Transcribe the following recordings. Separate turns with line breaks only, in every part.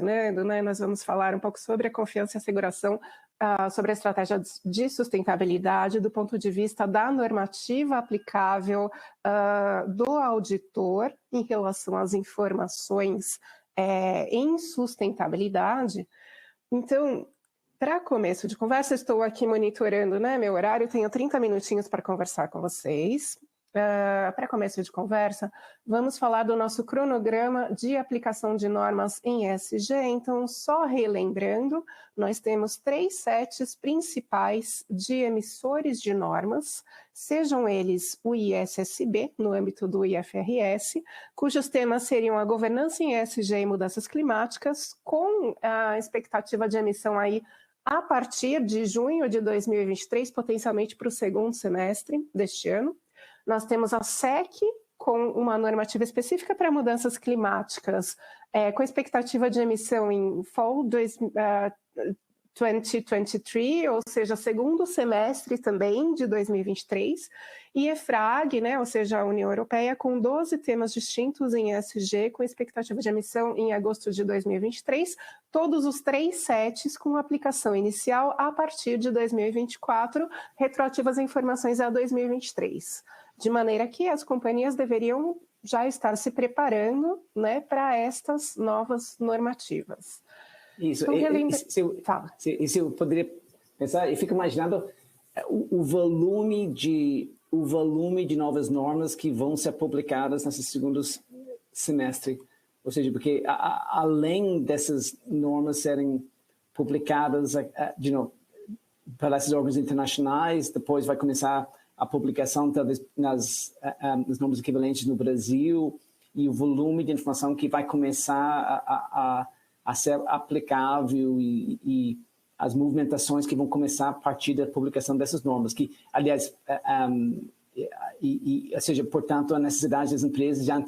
né, nós vamos falar um pouco sobre a confiança e asseguração, sobre a estratégia de sustentabilidade do ponto de vista da normativa aplicável do auditor em relação às informações em sustentabilidade. Então, para começo de conversa, estou aqui monitorando, né, meu horário, tenho 30 minutinhos para conversar com vocês. Para começo de conversa, vamos falar do nosso cronograma de aplicação de normas em ESG. Então, só relembrando, nós temos 3 sets principais de emissores de normas, sejam eles o ISSB, no âmbito do IFRS, cujos temas seriam a governança em ESG e mudanças climáticas, com a expectativa de emissão aí a partir de junho de 2023, potencialmente para o segundo semestre deste ano. Nós temos a SEC, com uma normativa específica para mudanças climáticas, com expectativa de emissão em Fall 2023, ou seja, segundo semestre também de 2023, e EFRAG, né, ou seja, a União Europeia, com 12 temas distintos em ESG, com expectativa de emissão em agosto de 2023, todos os 3 sets com aplicação inicial a partir de 2024, retroativas a informações a 2023. De maneira que as companhias deveriam já estar se preparando, né, para estas novas normativas.
Isso,
Fala.
Se eu poderia pensar, eu fico imaginando o volume de novas normas que vão ser publicadas nesse segundo semestre. Ou seja, porque além dessas normas serem publicadas para esses órgãos internacionais, depois vai começar a publicação talvez nas normas equivalentes no Brasil, e o volume de informação que vai começar a ser aplicável e as movimentações que vão começar a partir da publicação dessas normas, que, aliás, ou seja, portanto, a necessidade das empresas já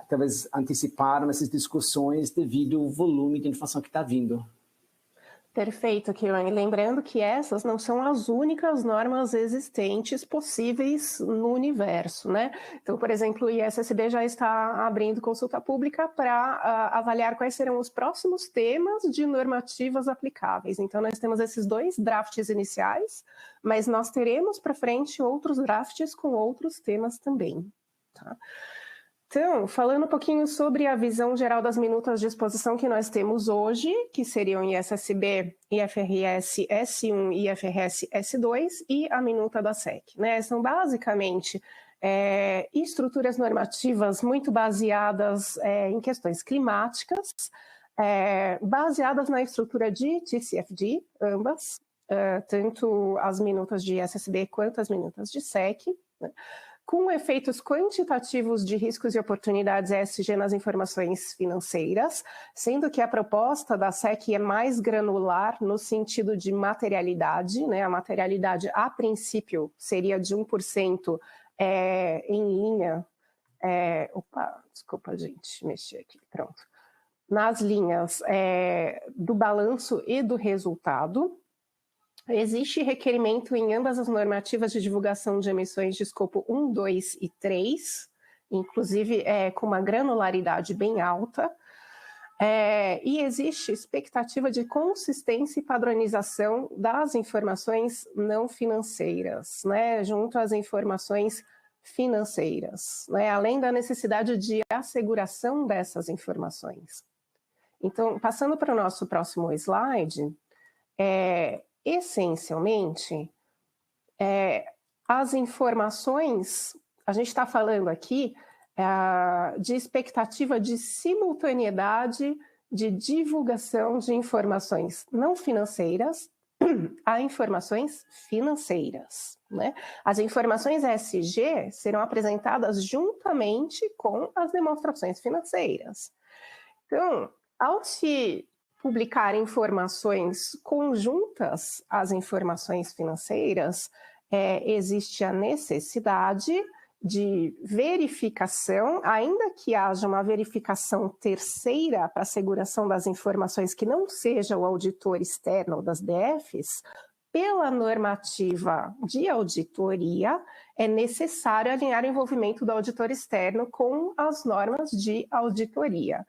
talvez anteciparam essas discussões devido ao volume de informação que está vindo.
Perfeito, Kiran. Lembrando que essas não são as únicas normas existentes possíveis no universo, né? Então, por exemplo, o ISSB já está abrindo consulta pública para avaliar quais serão os próximos temas de normativas aplicáveis. Então, nós temos esses 2 drafts iniciais, mas nós teremos para frente outros drafts com outros temas também, tá? Então, falando um pouquinho sobre a visão geral das minutas de exposição que nós temos hoje, que seriam ISSB, IFRS S1 e IFRS S2, e a minuta da SEC, né? São basicamente estruturas normativas muito baseadas em questões climáticas, baseadas na estrutura de TCFD, ambas, tanto as minutas de ISSB quanto as minutas de SEC, né? Com efeitos quantitativos de riscos e oportunidades ESG nas informações financeiras, sendo que a proposta da SEC é mais granular no sentido de materialidade, né? A materialidade, a princípio, seria de 1% em linha. Desculpa, gente, mexi aqui, pronto. Nas linhas do balanço e do resultado. Existe requerimento em ambas as normativas de divulgação de emissões de escopo 1, 2 e 3, inclusive com uma granularidade bem alta, e existe expectativa de consistência e padronização das informações não financeiras, né, junto às informações financeiras, né, além da necessidade de asseguração dessas informações. Então, passando para o nosso próximo slide, essencialmente, as informações, a gente está falando aqui de expectativa de simultaneidade de divulgação de informações não financeiras a informações financeiras, né? As informações ESG serão apresentadas juntamente com as demonstrações financeiras. Então, ao se publicar informações conjuntas às informações financeiras, existe a necessidade de verificação, ainda que haja uma verificação terceira para a asseguração das informações que não seja o auditor externo das DFs, pela normativa de auditoria, é necessário alinhar o envolvimento do auditor externo com as normas de auditoria.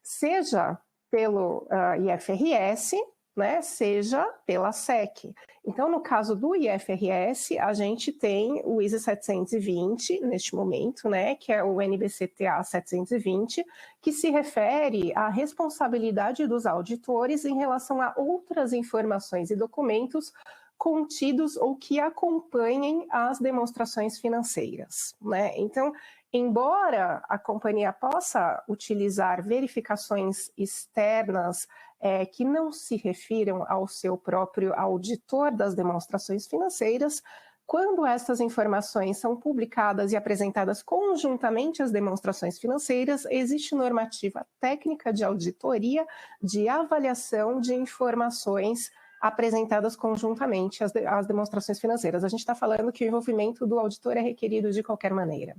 seja pelo IFRS, né, seja pela SEC. Então, no caso do IFRS, a gente tem o ISO 720 neste momento, né, que é o NBC-TA 720, que se refere à responsabilidade dos auditores em relação a outras informações e documentos contidos ou que acompanhem as demonstrações financeiras, né? Então, embora a companhia possa utilizar verificações externas que não se refiram ao seu próprio auditor das demonstrações financeiras, quando essas informações são publicadas e apresentadas conjuntamente às demonstrações financeiras, existe normativa técnica de auditoria de avaliação de informações apresentadas conjuntamente às demonstrações financeiras. A gente está falando que o envolvimento do auditor é requerido de qualquer maneira.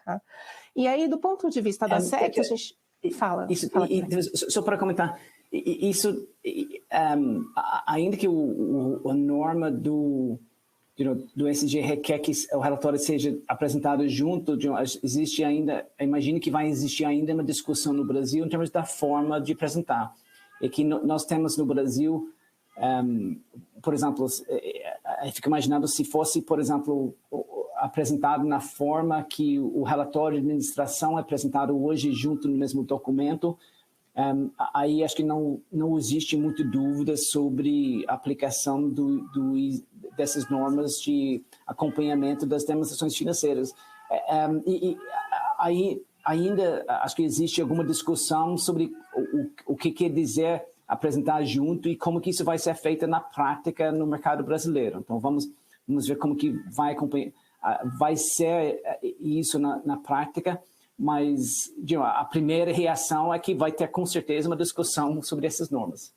Tá? E aí, do ponto de vista da SEC, a gente fala...
Só para comentar, isso, ainda que a norma do ESG requer que o relatório seja apresentado junto, existe ainda, imagino que vai existir ainda uma discussão no Brasil em termos da forma de apresentar. E que nós temos no Brasil, por exemplo, eu fico imaginando se fosse, por exemplo, apresentado na forma que o relatório de administração é apresentado hoje junto no mesmo documento, aí acho que não existe muita dúvida sobre a aplicação dessas normas de acompanhamento das demonstrações financeiras. E aí ainda acho que existe alguma discussão sobre o que quer dizer apresentar junto e como que isso vai ser feito na prática no mercado brasileiro. Então vamos ver como que vai ser isso na prática. Mas a primeira reação é que vai ter com certeza uma discussão sobre essas normas.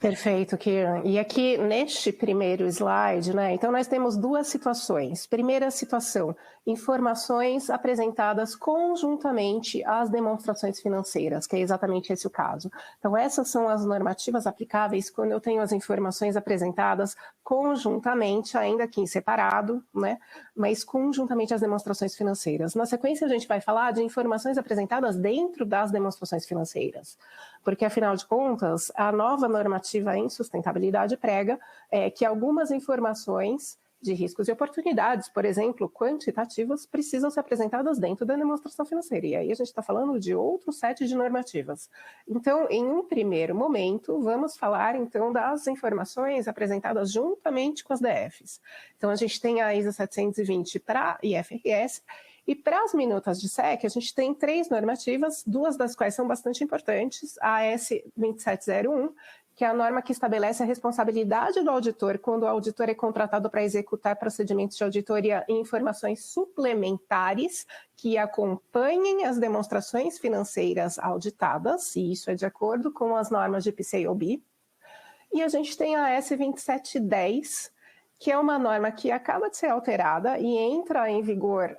Perfeito, Kieran. E aqui neste primeiro slide, né, então nós temos duas situações. Primeira situação, informações apresentadas conjuntamente às demonstrações financeiras, que é exatamente esse o caso. Então essas são as normativas aplicáveis quando eu tenho as informações apresentadas conjuntamente, ainda que em separado, né, mas conjuntamente às demonstrações financeiras. Na sequência a gente vai falar de informações apresentadas dentro das demonstrações financeiras, porque afinal de contas a nova normativa em sustentabilidade prega que algumas informações de riscos e oportunidades, por exemplo, quantitativas, precisam ser apresentadas dentro da demonstração financeira. E aí a gente está falando de outro set de normativas. Então, em um primeiro momento, vamos falar então das informações apresentadas juntamente com as DFs. Então, a gente tem a ISO 720 para IFRS, e para as minutas de SEC, a gente tem 3 normativas, 2 das quais são bastante importantes, a AS 2701, que é a norma que estabelece a responsabilidade do auditor quando o auditor é contratado para executar procedimentos de auditoria e informações suplementares que acompanhem as demonstrações financeiras auditadas, e isso é de acordo com as normas de PCAOB. E a gente tem a AS 2710, que é uma norma que acaba de ser alterada e entra em vigor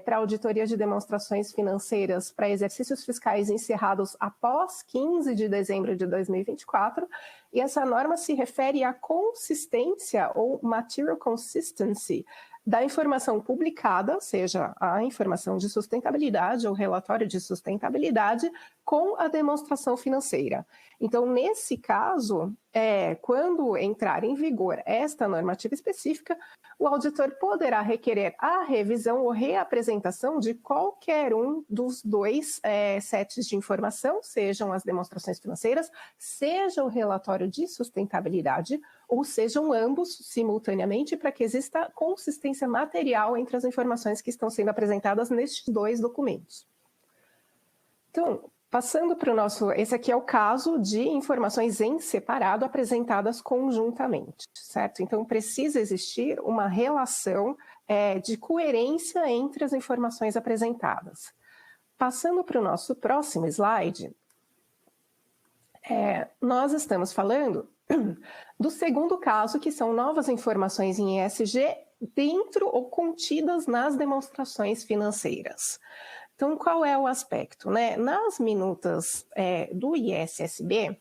para auditoria de demonstrações financeiras para exercícios fiscais encerrados após 15 de dezembro de 2024, e essa norma se refere à consistência ou material consistency da informação publicada, seja a informação de sustentabilidade ou relatório de sustentabilidade, com a demonstração financeira. Então, nesse caso, quando entrar em vigor esta normativa específica, o auditor poderá requerer a revisão ou reapresentação de qualquer um dos 2 sets de informação, sejam as demonstrações financeiras, seja o relatório de sustentabilidade, ou sejam ambos simultaneamente, para que exista consistência material entre as informações que estão sendo apresentadas nestes 2 documentos. Então, passando para o nosso... Esse aqui é o caso de informações em separado apresentadas conjuntamente, certo? Então, precisa existir uma relação de coerência entre as informações apresentadas. Passando para o nosso próximo slide, nós estamos falando do segundo caso, que são novas informações em ESG dentro ou contidas nas demonstrações financeiras. Então, qual é o aspecto, né? Nas minutas do ISSB,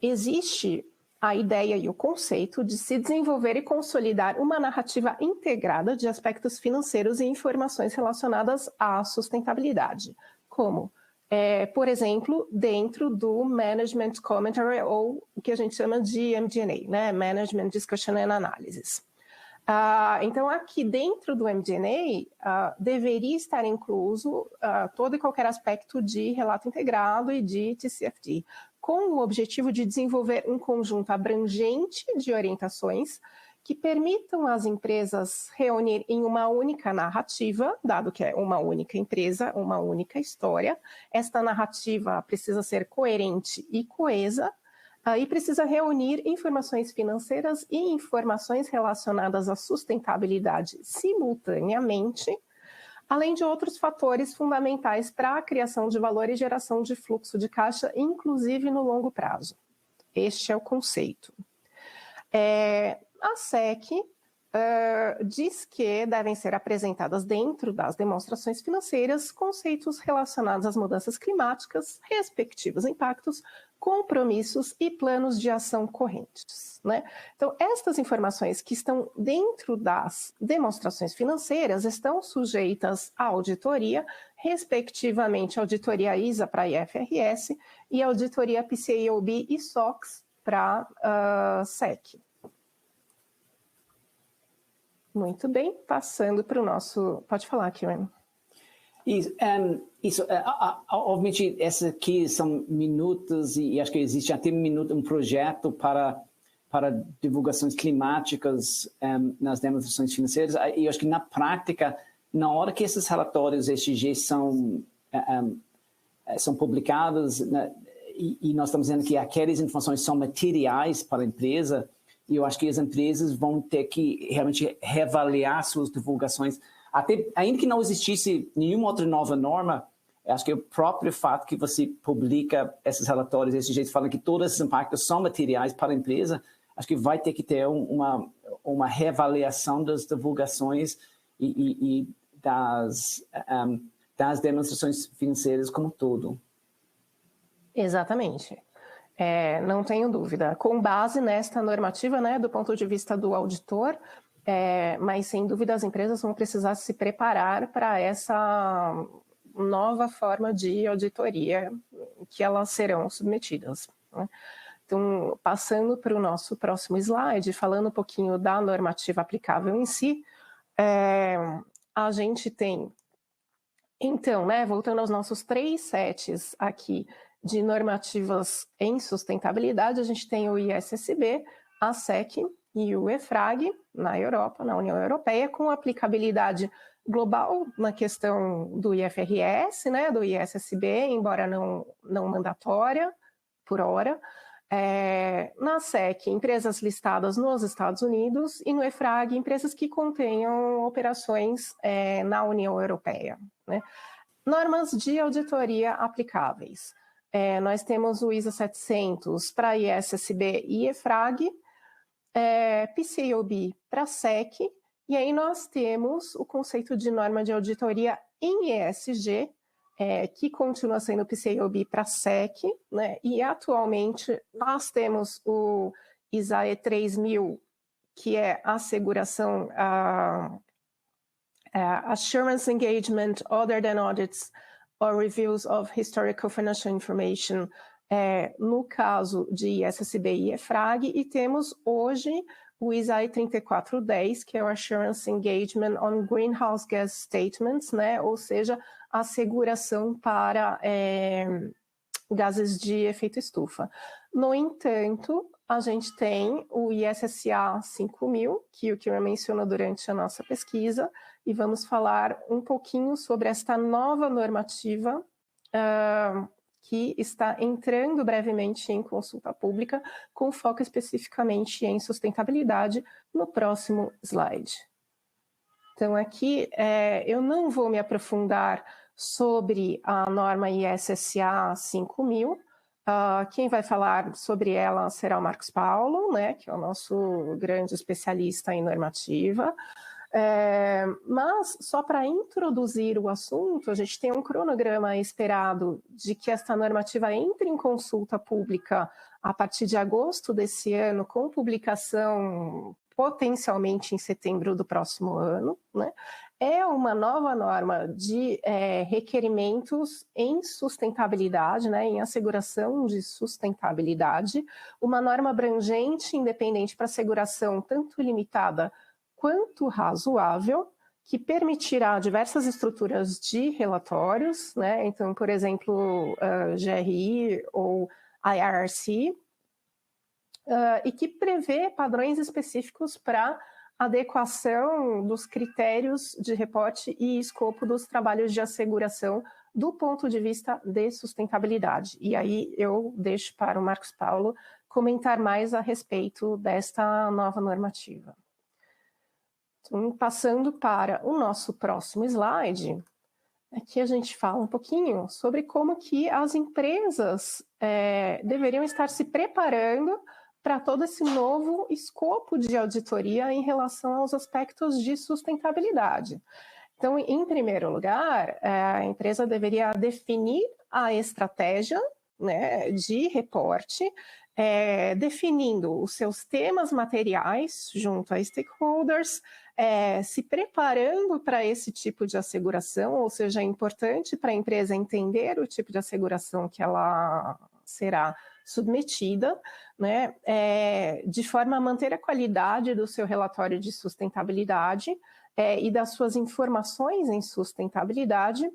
existe a ideia e o conceito de se desenvolver e consolidar uma narrativa integrada de aspectos financeiros e informações relacionadas à sustentabilidade, como por exemplo, dentro do Management Commentary, ou o que a gente chama de MD&A, né? Management Discussion and Analysis. Então, aqui dentro do MD&A, deveria estar incluso todo e qualquer aspecto de relato integrado e de TCFD, com o objetivo de desenvolver um conjunto abrangente de orientações que permitam às empresas reunir em uma única narrativa, dado que é uma única empresa, uma única história. Esta narrativa precisa ser coerente e coesa, e precisa reunir informações financeiras e informações relacionadas à sustentabilidade simultaneamente, além de outros fatores fundamentais para a criação de valor e geração de fluxo de caixa, inclusive no longo prazo. Este é o conceito. A SEC diz que devem ser apresentadas dentro das demonstrações financeiras conceitos relacionados às mudanças climáticas, respectivos impactos, compromissos e planos de ação correntes, né? Então, estas informações que estão dentro das demonstrações financeiras estão sujeitas à auditoria, respectivamente auditoria ISA para a IFRS e auditoria PCAOB e SOX para a SEC. Muito bem, passando para o nosso... Pode falar, Kieran.
Obviamente, essas aqui são minutos e acho que existe até um projeto para divulgações climáticas nas demonstrações financeiras. E acho que na prática, na hora que esses relatórios ESG são publicados, né, e nós estamos dizendo que aquelas informações são materiais para a empresa, e eu acho que as empresas vão ter que realmente reavaliar suas divulgações. Ainda que não existisse nenhuma outra nova norma, acho que o próprio fato que você publica esses relatórios desse jeito, falando que todos esses impactos são materiais para a empresa, acho que vai ter que ter uma reavaliação das divulgações e das demonstrações financeiras como um todo.
Exatamente. Não tenho dúvida. Com base nesta normativa, né, do ponto de vista do auditor, mas sem dúvida as empresas vão precisar se preparar para essa nova forma de auditoria que elas serão submetidas, né? Então, passando para o nosso próximo slide, falando um pouquinho da normativa aplicável em si, a gente tem, então, né, voltando aos nossos 3 sets aqui de normativas em sustentabilidade, a gente tem o ISSB, a SEC e o EFRAG na Europa, na União Europeia, com aplicabilidade global na questão do IFRS, né, do ISSB, embora não mandatória por hora. Na SEC, empresas listadas nos Estados Unidos, e no EFRAG, empresas que contenham operações na União Europeia, né? Normas de auditoria aplicáveis. Nós temos o ISA 700 para ISSB e EFRAG, PCAOB para SEC, e aí nós temos o conceito de norma de auditoria em ESG, que continua sendo o PCAOB para SEC, né? E atualmente nós temos o ISAE 3000, que é a asseguração, Assurance Engagement Other than Audits or Reviews of Historical Financial Information, no caso de ISSB e EFRAG, e temos hoje o ISAE 3410, que é o Assurance Engagement on Greenhouse Gas Statements, né? Ou seja, a asseguração para gases de efeito estufa. No entanto, a gente tem o ISSA 5000, que o Kieran mencionou durante a nossa pesquisa, e vamos falar um pouquinho sobre esta nova normativa que está entrando brevemente em consulta pública, com foco especificamente em sustentabilidade, no próximo slide. Então, aqui eu não vou me aprofundar sobre a norma ISSA 5000, quem vai falar sobre ela será o Marcos Paulo, né, que é o nosso grande especialista em normativa. Mas, só para introduzir o assunto, a gente tem um cronograma esperado de que esta normativa entre em consulta pública a partir de agosto desse ano, com publicação potencialmente em setembro do próximo ano, né? é uma nova norma de requerimentos em sustentabilidade, né, em asseguração de sustentabilidade, uma norma abrangente, independente para asseguração tanto limitada quanto razoável, que permitirá diversas estruturas de relatórios, né, então, por exemplo, GRI ou IRC, e que prevê padrões específicos para adequação dos critérios de reporte e escopo dos trabalhos de asseguração do ponto de vista de sustentabilidade. E aí eu deixo para o Marcos Paulo comentar mais a respeito desta nova normativa. Então, passando para o nosso próximo slide, aqui a gente fala um pouquinho sobre como que as empresas deveriam estar se preparando para todo esse novo escopo de auditoria em relação aos aspectos de sustentabilidade. Então, em primeiro lugar, a empresa deveria definir a estratégia, né, de reporte, definindo os seus temas materiais junto a stakeholders, se preparando para esse tipo de asseguração, ou seja, é importante para a empresa entender o tipo de asseguração que ela será submetida, né, de forma a manter a qualidade do seu relatório de sustentabilidade e das suas informações em sustentabilidade.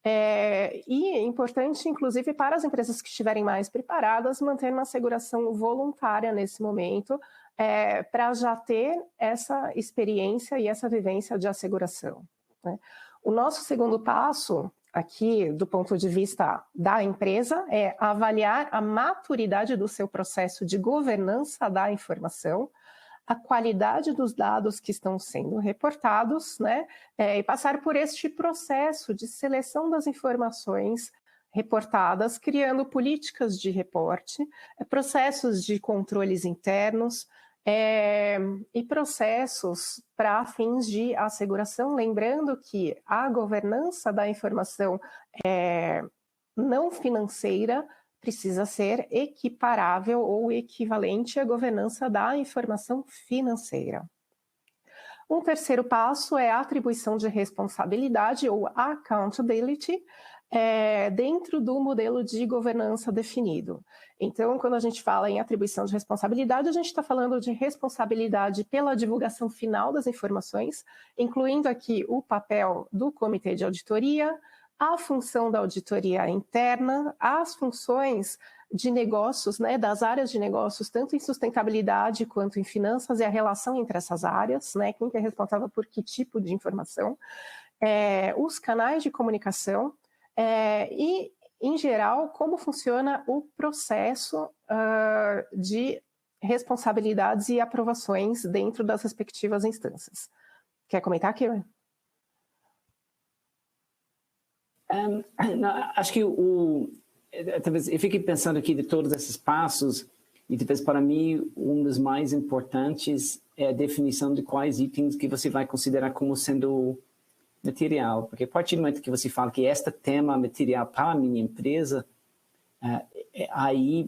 E é importante, inclusive, para as empresas que estiverem mais preparadas, manter uma asseguração voluntária nesse momento, para já ter essa experiência e essa vivência de asseguração, né? O nosso segundo passo, aqui, do ponto de vista da empresa, é avaliar a maturidade do seu processo de governança da informação, a qualidade dos dados que estão sendo reportados, né, e passar por este processo de seleção das informações reportadas, criando políticas de reporte, processos de controles internos e processos para fins de asseguração, lembrando que a governança da informação não financeira precisa ser equiparável ou equivalente à governança da informação financeira. Um terceiro passo é a atribuição de responsabilidade ou accountability dentro do modelo de governança definido. Então, quando a gente fala em atribuição de responsabilidade, a gente está falando de responsabilidade pela divulgação final das informações, incluindo aqui o papel do comitê de auditoria, a função da auditoria interna, as funções de negócios, né, das áreas de negócios, tanto em sustentabilidade quanto em finanças, e a relação entre essas áreas, né, quem que é responsável por que tipo de informação, os canais de comunicação e, em geral, como funciona o processo de responsabilidades e aprovações dentro das respectivas instâncias. Quer comentar, Kieran?
Acho que talvez eu fiquei pensando aqui de todos esses passos, e talvez para mim um dos mais importantes é a definição de quais itens que você vai considerar como sendo material, porque a partir do momento que você fala que este tema é material para a minha empresa, aí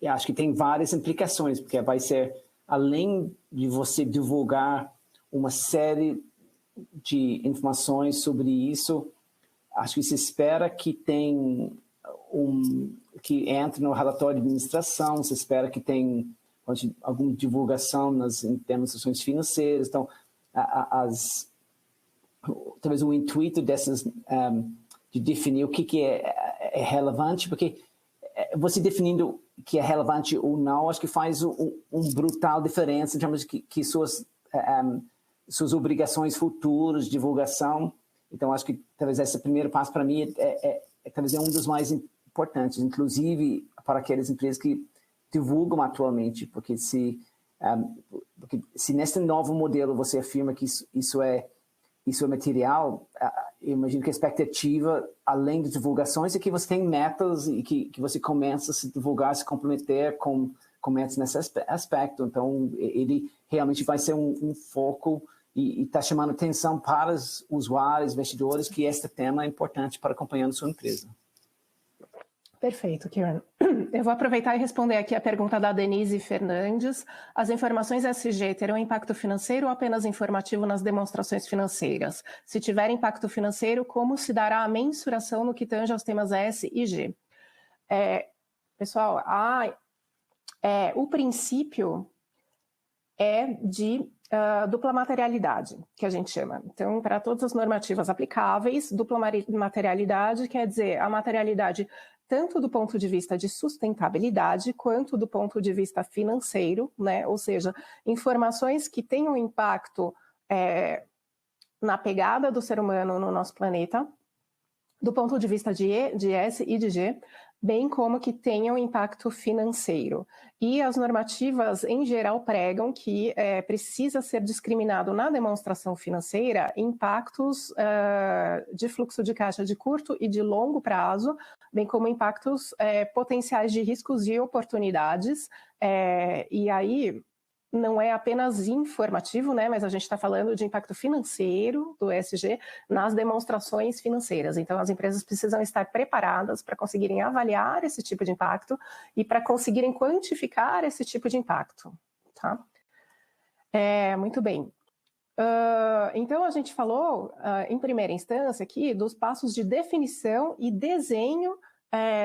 eu acho que tem várias implicações, porque vai ser, além de você divulgar uma série de informações sobre isso, acho que se espera que que entre no relatório de administração, se espera que tenha alguma divulgação em termos de ações financeiras. Então, talvez o intuito dessas, de definir o que é relevante, porque você definindo o que é relevante ou não, acho que faz uma brutal diferença em termos de que suas obrigações futuras, divulgação. Então, acho que talvez esse primeiro passo para mim talvez é um dos mais importantes, inclusive para aquelas empresas que divulgam atualmente, porque se nesse novo modelo você afirma que isso é material, eu imagino que a expectativa, além de divulgações, é que você tem metas e que você começa a se divulgar, se comprometer com metas nesse aspecto. Então, ele realmente vai ser um foco e está chamando atenção para os usuários, investidores, que este tema é importante para acompanhar a sua empresa.
Perfeito, Kieran. Eu vou aproveitar e responder aqui a pergunta da Denise Fernandes. As informações SG terão impacto financeiro ou apenas informativo nas demonstrações financeiras? Se tiver impacto financeiro, como se dará a mensuração no que tange aos temas S e G? Pessoal, o princípio é de dupla materialidade, que a gente chama. Então, para todas as normativas aplicáveis, dupla materialidade quer dizer a materialidade tanto do ponto de vista de sustentabilidade, quanto do ponto de vista financeiro, né? Ou seja, informações que tenham impacto na pegada do ser humano no nosso planeta, do ponto de vista de S e de G, bem como que tenham impacto financeiro. E as normativas, em geral, pregam que precisa ser discriminado na demonstração financeira impactos de fluxo de caixa de curto e de longo prazo, bem como impactos potenciais de riscos e oportunidades. E aí não é apenas informativo, né, mas a gente está falando de impacto financeiro do ESG nas demonstrações financeiras. Então, as empresas precisam estar preparadas para conseguirem avaliar esse tipo de impacto e para conseguirem quantificar esse tipo de impacto. Tá? Muito bem. Então, a gente falou, em primeira instância, aqui dos passos de definição e desenho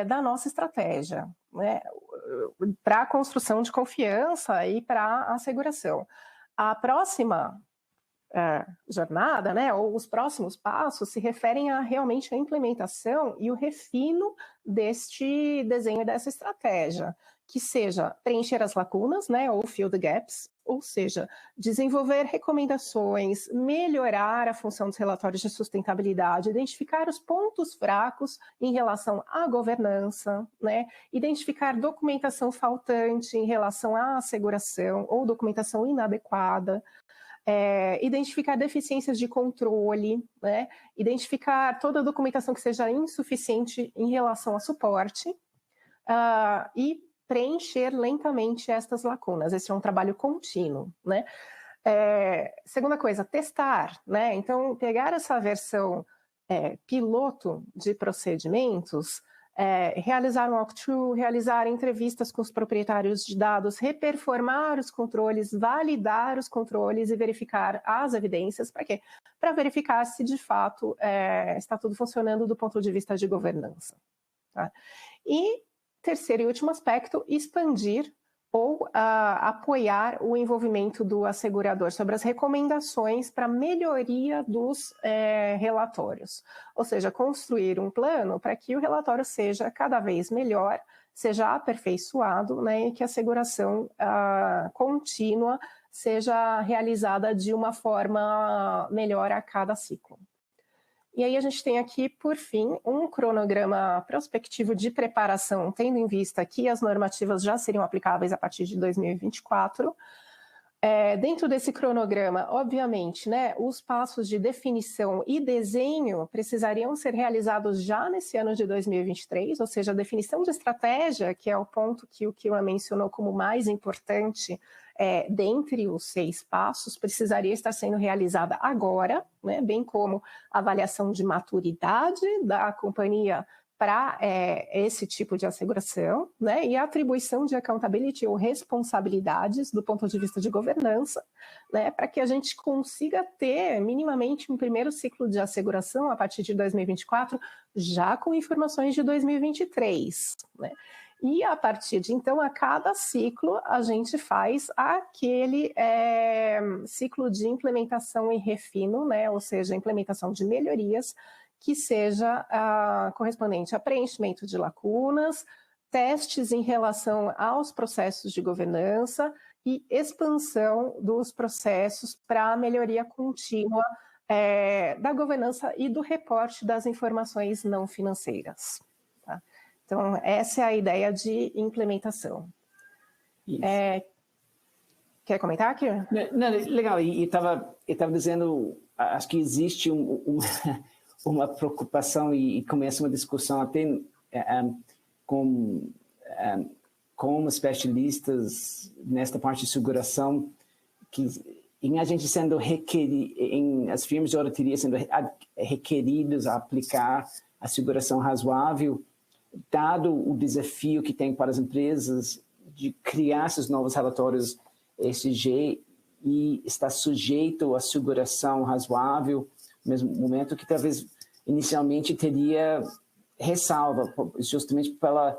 da nossa estratégia, né, para a construção de confiança e para a asseguração. A próxima jornada, né, ou os próximos passos se referem realmente à implementação e o refino deste desenho dessa estratégia, que seja preencher as lacunas, né, ou fill the gaps, ou seja, desenvolver recomendações, melhorar a função dos relatórios de sustentabilidade, identificar os pontos fracos em relação à governança, né, identificar documentação faltante em relação à asseguração ou documentação inadequada, identificar deficiências de controle, né, identificar toda a documentação que seja insuficiente em relação a suporte e preencher lentamente estas lacunas. Esse é um trabalho contínuo, né? Segunda coisa, testar, né? Então, pegar essa versão piloto de procedimentos, realizar um walkthrough, realizar entrevistas com os proprietários de dados, reperformar os controles, validar os controles e verificar as evidências. Para quê? Para verificar se, de fato, está tudo funcionando do ponto de vista de governança. Tá? E terceiro e último aspecto, expandir ou apoiar o envolvimento do assegurador sobre as recomendações para melhoria dos relatórios. Ou seja, construir um plano para que o relatório seja cada vez melhor, seja aperfeiçoado, né, e que a asseguração contínua seja realizada de uma forma melhor a cada ciclo. E aí a gente tem aqui, por fim, um cronograma prospectivo de preparação, tendo em vista que as normativas já seriam aplicáveis a partir de 2024. Dentro desse cronograma, obviamente, né, os passos de definição e desenho precisariam ser realizados já nesse ano de 2023, ou seja, a definição de estratégia, que é o ponto que o Kieran mencionou como mais importante dentre os 6 passos, precisaria estar sendo realizada agora, né, bem como a avaliação de maturidade da companhia para esse tipo de asseguração, né, e a atribuição de accountability ou responsabilidades do ponto de vista de governança, né, para que a gente consiga ter minimamente um primeiro ciclo de asseguração a partir de 2024, já com informações de 2023, né. E a partir de então, a cada ciclo, a gente faz aquele ciclo de implementação e refino, né, ou seja, implementação de melhorias, que seja correspondente a preenchimento de lacunas, testes em relação aos processos de governança e expansão dos processos para a melhoria contínua da governança e do reporte das informações não financeiras. Tá? Então, essa é a ideia de implementação. Quer comentar aqui?
Não, legal, e estava dizendo, acho que existe uma preocupação e começa uma discussão até com especialistas nesta parte de seguração, que em a gente sendo requerido, em as firmas de auditoria sendo requeridos a aplicar a seguração razoável, dado o desafio que tem para as empresas de criar esses novos relatórios ESG e estar sujeito à seguração razoável, no mesmo momento que talvez inicialmente teria ressalva, justamente pela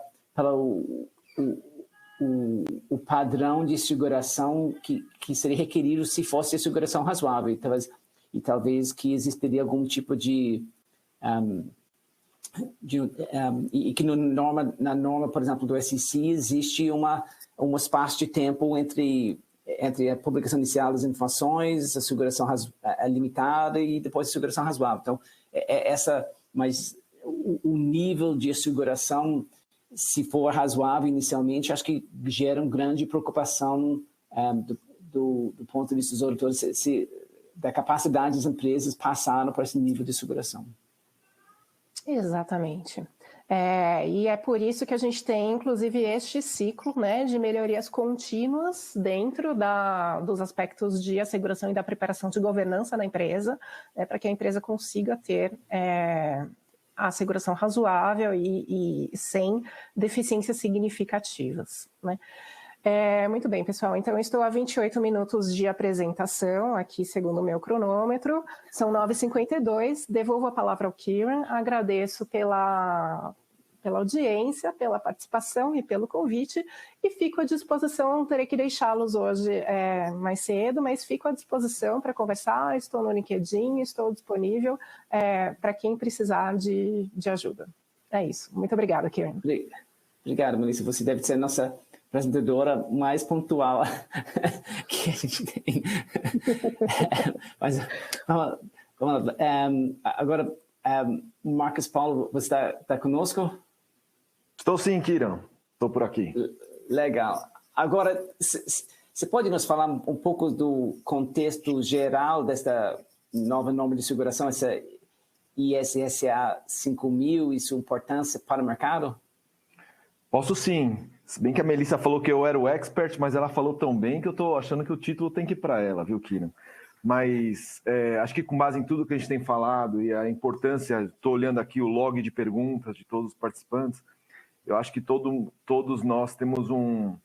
o padrão de seguração que seria requerido se fosse a seguração razoável, e talvez que existiria algum tipo e que na norma, por exemplo, do SEC, existe um espaço de tempo entre a publicação inicial das informações, a seguração limitada e depois a seguração razoável. Então, mas o nível de asseguração, se for razoável inicialmente, acho que gera uma grande preocupação do ponto de vista dos auditores da capacidade das empresas passarem para esse nível de seguração.
Exatamente. E é por isso que a gente tem, inclusive, este ciclo, né, de melhorias contínuas dentro dos aspectos de asseguração e da preparação de governança da empresa, né, para que a empresa consiga ter a asseguração razoável e sem deficiências significativas, né? Muito bem, pessoal. Então, eu estou a 28 minutos de apresentação aqui, segundo o meu cronômetro. São 9h52. Devolvo a palavra ao Kieran. Agradeço pela audiência, pela participação e pelo convite. E fico à disposição, não terei que deixá-los hoje mais cedo, mas fico à disposição para conversar. Estou no LinkedIn, estou disponível para quem precisar de ajuda. É isso. Muito obrigada, Kieran.
Obrigado, Melissa. Você deve ser a nossa apresentadora mais pontual que a gente tem. Mas vamos lá. Agora, Marcos Paulo, você está conosco?
Estou sim, Kieran. Estou por aqui.
Legal. Agora, você pode nos falar um pouco do contexto geral desta nova norma de seguração, essa ISSA 5000 e sua importância para o mercado?
Posso sim. Se bem que a Melissa falou que eu era o expert, mas ela falou tão bem que eu estou achando que o título tem que ir para ela, viu, Kieran? Mas acho que com base em tudo que a gente tem falado e a importância, estou olhando aqui o log de perguntas de todos os participantes, eu acho que todos nós temos um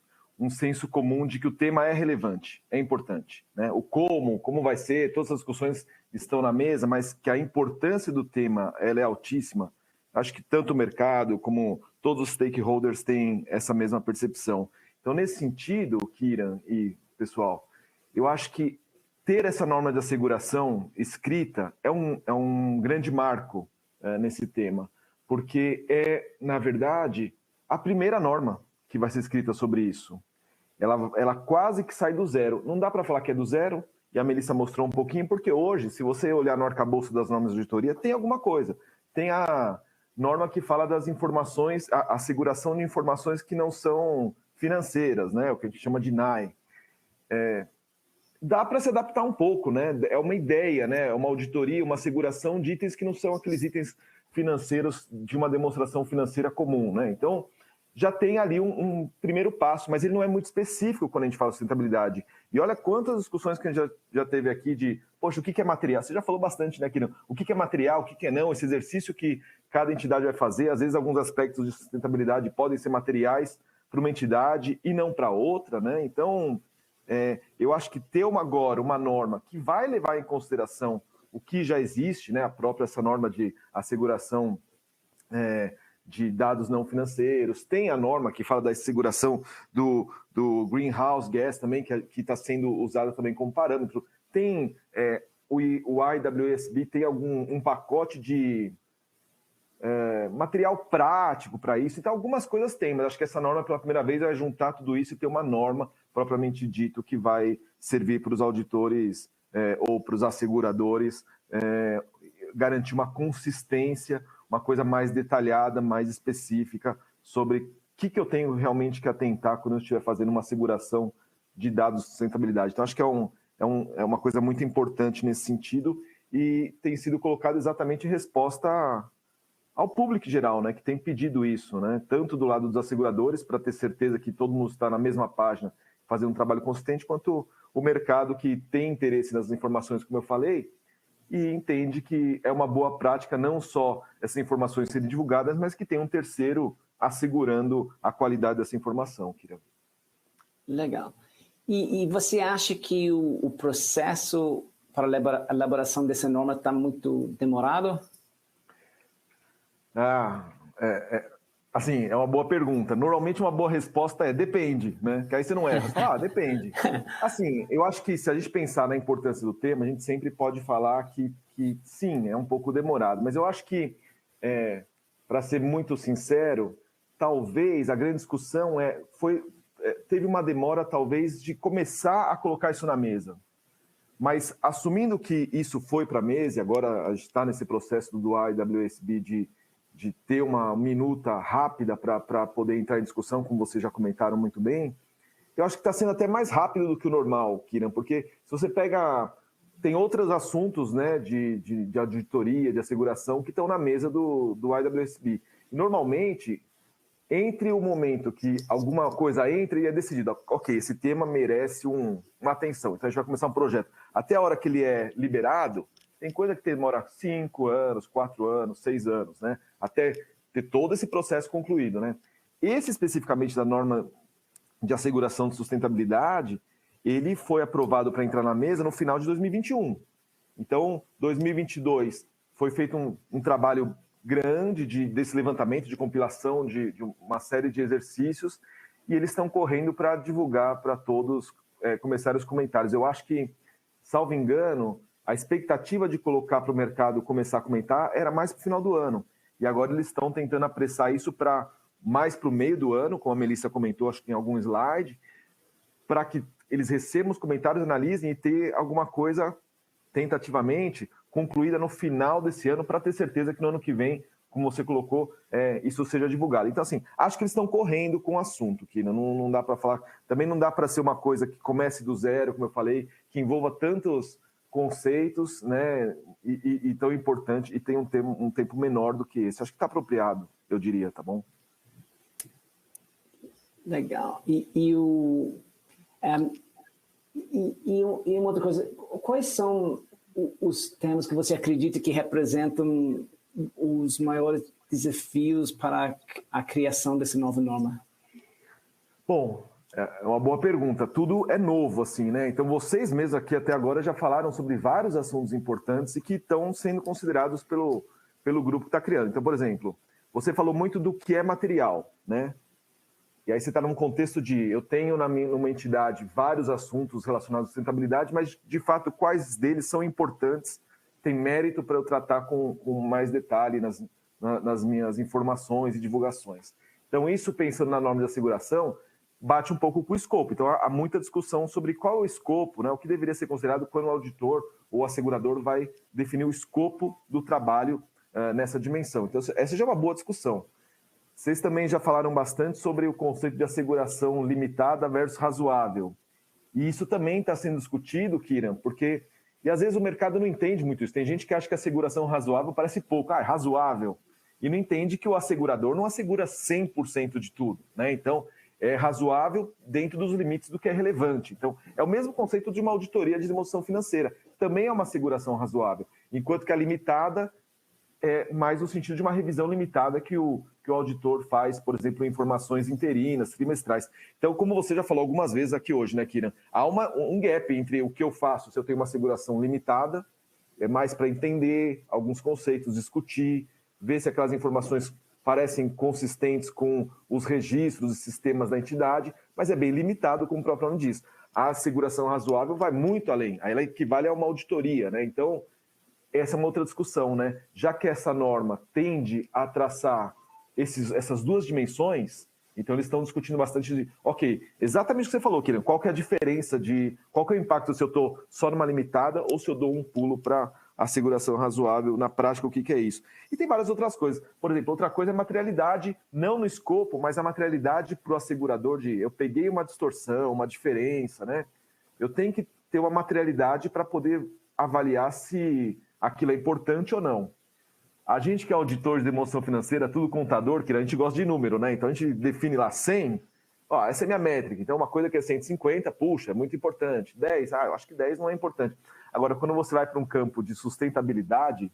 senso comum de que o tema é relevante, é importante, né? O como vai ser, todas as discussões estão na mesa, mas que a importância do tema ela é altíssima. Acho que tanto o mercado como todos os stakeholders têm essa mesma percepção. Então, nesse sentido, Kieran e pessoal, eu acho que ter essa norma de asseguração escrita é um grande marco nesse tema, porque na verdade, a primeira norma que vai ser escrita sobre isso. Ela quase que sai do zero. Não dá para falar que é do zero, e a Melissa mostrou um pouquinho, porque hoje, se você olhar no arcabouço das normas de auditoria, tem alguma coisa. Tem a norma que fala das informações, a asseguração de informações que não são financeiras, né? O que a gente chama de NAI. Dá para se adaptar um pouco, né? É uma ideia, né? É uma auditoria, uma asseguração de itens que não são aqueles itens financeiros de uma demonstração financeira comum, né? Então, já tem ali um primeiro passo, mas ele não é muito específico quando a gente fala de sustentabilidade. E olha quantas discussões que a gente já teve aqui de, poxa, o que é material? Você já falou bastante, né, Kieran? O que é material, o que é não? Esse exercício que cada entidade vai fazer, às vezes alguns aspectos de sustentabilidade podem ser materiais para uma entidade e não para outra, né? Então, eu acho que ter agora uma norma que vai levar em consideração o que já existe, né? A própria essa norma de asseguração de dados não financeiros, tem a norma que fala da asseguração do greenhouse gas também, que está sendo usada também como parâmetro. Tem o IWSB tem um pacote de material prático para isso, então algumas coisas tem, mas acho que essa norma pela primeira vez vai juntar tudo isso e ter uma norma propriamente dito que vai servir para os auditores ou para os asseguradores garantir uma consistência, uma coisa mais detalhada, mais específica sobre o que eu tenho realmente que atentar quando eu estiver fazendo uma asseguração de dados de sustentabilidade. Então, acho que é uma coisa muito importante nesse sentido e tem sido colocado exatamente em resposta ao público em geral, né, que tem pedido isso, né, tanto do lado dos asseguradores, para ter certeza que todo mundo está na mesma página, fazendo um trabalho consistente, quanto o mercado que tem interesse nas informações, como eu falei, e entende que é uma boa prática não só essas informações serem divulgadas, mas que tem um terceiro assegurando a qualidade dessa informação, Kira.
Legal. E você acha que o processo para a elaboração dessa norma está muito demorado?
Assim, é uma boa pergunta. Normalmente uma boa resposta é depende, né? Que aí você não erra. Você fala, depende. Assim, eu acho que se a gente pensar na importância do tema, a gente sempre pode falar que sim, é um pouco demorado. Mas eu acho que, para ser muito sincero, talvez a grande discussão teve uma demora, talvez, de começar a colocar isso na mesa. Mas assumindo que isso foi para a mesa, e agora a gente está nesse processo do IWSB de ter uma minuta rápida para poder entrar em discussão, como vocês já comentaram muito bem, eu acho que está sendo até mais rápido do que o normal, Kiran, porque se você pega... Tem outros assuntos, né, de auditoria, de asseguração, que estão na mesa do IWSB. E, normalmente, entre o momento que alguma coisa entra e é decidido, ok, esse tema merece uma atenção, então a gente vai começar um projeto. Até a hora que ele é liberado, tem coisa que demora 5 anos, 4 anos, 6 anos, né? Até ter todo esse processo concluído, né? Esse especificamente da norma de asseguração de sustentabilidade, ele foi aprovado para entrar na mesa no final de 2021. Então, 2022 foi feito um trabalho grande desse levantamento, de compilação de uma série de exercícios, e eles estão correndo para divulgar para todos, começar os comentários. Eu acho que, salvo engano, a expectativa de colocar para o mercado começar a comentar era mais para o final do ano. E agora eles estão tentando apressar isso mais para o meio do ano, como a Melissa comentou, acho que tem algum slide, para que eles recebam os comentários, analisem e ter alguma coisa tentativamente concluída no final desse ano, para ter certeza que no ano que vem, como você colocou, isso seja divulgado. Então, assim, acho que eles estão correndo com o assunto, que não dá para falar, também não dá para ser uma coisa que comece do zero, como eu falei, que envolva tantos conceitos, né, e tão importante, e tem um tempo menor do que esse. Acho que está apropriado, eu diria, tá bom?
Legal. E uma outra coisa, quais são os temas que você acredita que representam os maiores desafios para a criação dessa nova norma?
Bom, é uma boa pergunta. Tudo é novo, assim, né? Então, vocês mesmos aqui até agora já falaram sobre vários assuntos importantes e que estão sendo considerados pelo grupo que está criando. Então, por exemplo, você falou muito do que é material, né? E aí você está num contexto eu tenho numa entidade vários assuntos relacionados à sustentabilidade, mas, de fato, quais deles são importantes, tem mérito para eu tratar com mais detalhe nas minhas informações e divulgações. Então, isso, pensando na norma de asseguração, bate um pouco com o escopo. Então, há muita discussão sobre qual é o escopo, né, o que deveria ser considerado quando o auditor ou o assegurador vai definir o escopo do trabalho nessa dimensão. Então, essa já é uma boa discussão. Vocês também já falaram bastante sobre o conceito de asseguração limitada versus razoável. E isso também está sendo discutido, Kiran, porque... E às vezes o mercado não entende muito isso. Tem gente que acha que a asseguração razoável parece pouco. É razoável. E não entende que o assegurador não assegura 100% de tudo, né? Então, é razoável dentro dos limites do que é relevante. Então, é o mesmo conceito de uma auditoria de demonstração financeira. Também é uma asseguração razoável. Enquanto que a limitada é mais no sentido de uma revisão limitada que o auditor faz, por exemplo, em informações interinas, trimestrais. Então, como você já falou algumas vezes aqui hoje, né, Kiran? Há um gap entre o que eu faço, se eu tenho uma asseguração limitada, é mais para entender alguns conceitos, discutir, ver se aquelas informações parecem consistentes com os registros e sistemas da entidade, mas é bem limitado, como o próprio nome diz. A asseguração razoável vai muito além, ela equivale a uma auditoria, né? Então, essa é uma outra discussão, né? Já que essa norma tende a traçar essas duas dimensões, então eles estão discutindo bastante ok, exatamente o que você falou, Kiran, qual que é a diferença qual que é o impacto se eu estou só numa limitada ou se eu dou um pulo para asseguração razoável, na prática, o que é isso? E tem várias outras coisas. Por exemplo, outra coisa é a materialidade, não no escopo, mas a materialidade para o asegurador eu peguei uma distorção, uma diferença, né? Eu tenho que ter uma materialidade para poder avaliar se aquilo é importante ou não. A gente que é auditor de demonstração financeira, tudo contador, que a gente gosta de número, né? Então a gente define lá 100, essa é minha métrica. Então uma coisa que é 150, puxa, é muito importante. 10, eu acho que 10 não é importante. Agora, quando você vai para um campo de sustentabilidade,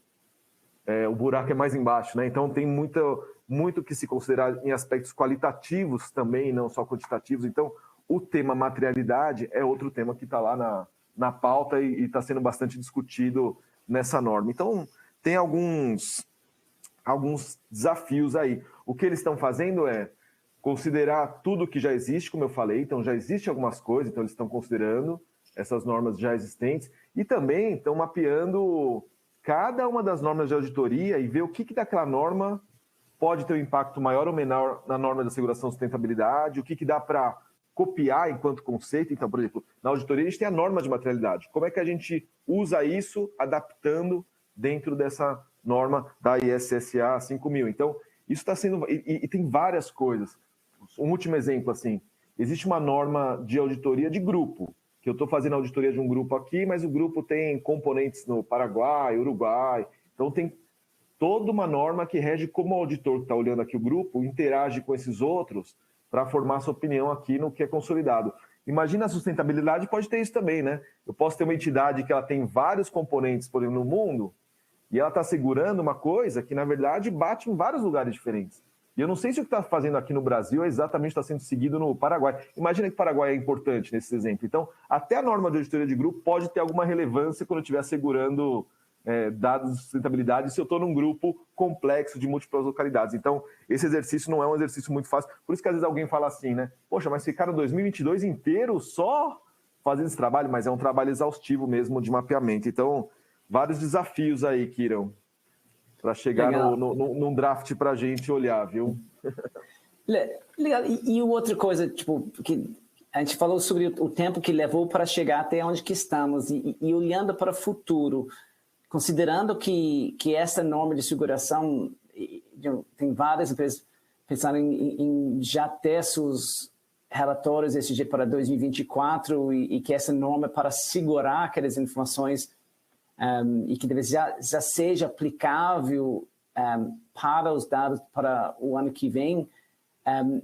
o buraco é mais embaixo, né? Então, tem muito que se considerar em aspectos qualitativos também, não só quantitativos. Então, o tema materialidade é outro tema que está lá na pauta e está sendo bastante discutido nessa norma. Então, tem alguns desafios aí. O que eles estão fazendo é considerar tudo que já existe, como eu falei. Então, já existe algumas coisas, então eles estão considerando essas normas já existentes e também estão mapeando cada uma das normas de auditoria e ver o que daquela norma pode ter um impacto maior ou menor na norma de asseguração e sustentabilidade, o que dá para copiar enquanto conceito. Então, por exemplo, na auditoria a gente tem a norma de materialidade. Como é que a gente usa isso adaptando dentro dessa norma da ISSA 5000? Então, isso está sendo... E tem várias coisas. Um último exemplo, assim, existe uma norma de auditoria de grupo, que eu estou fazendo auditoria de um grupo aqui, mas o grupo tem componentes no Paraguai, Uruguai, então tem toda uma norma que rege como o auditor que está olhando aqui o grupo interage com esses outros para formar sua opinião aqui no que é consolidado. Imagina a sustentabilidade, pode ter isso também, né? Eu posso ter uma entidade que ela tem vários componentes, por exemplo, no mundo, e ela está segurando uma coisa que, na verdade, bate em vários lugares diferentes. E eu não sei se o que está fazendo aqui no Brasil é exatamente está sendo seguido no Paraguai. Imagina que o Paraguai é importante nesse exemplo. Então, até a norma de auditoria de grupo pode ter alguma relevância quando eu estiver segurando dados de sustentabilidade se eu estou num grupo complexo de múltiplas localidades. Então, esse exercício não é um exercício muito fácil. Por isso que às vezes alguém fala assim, né? Poxa, mas ficaram 2022 inteiro só fazendo esse trabalho, mas é um trabalho exaustivo mesmo de mapeamento. Então, vários desafios aí, Kiran, para chegar num draft para a gente olhar, viu?
Legal. E outra coisa, tipo, que a gente falou sobre o tempo que levou para chegar até onde que estamos e olhando para o futuro, considerando que essa norma de seguração, tem várias empresas pensando em já ter seus relatórios ESG para 2024 e que essa norma é para segurar aquelas informações e que já seja aplicável para os dados para o ano que vem.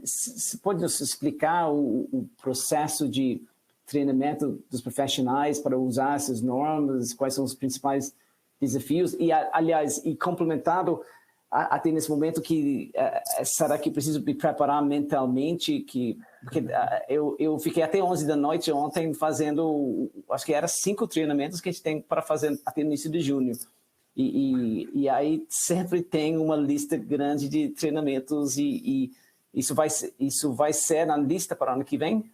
Você pode nos explicar o processo de treinamento dos profissionais para usar essas normas, quais são os principais desafios? E, aliás, e complementado até nesse momento, que será que preciso me preparar mentalmente? Porque eu fiquei até 11 da noite ontem fazendo, acho que era 5 treinamentos que a gente tem para fazer até o início de junho. E aí sempre tem uma lista grande de treinamentos e isso vai ser na lista para o ano que vem?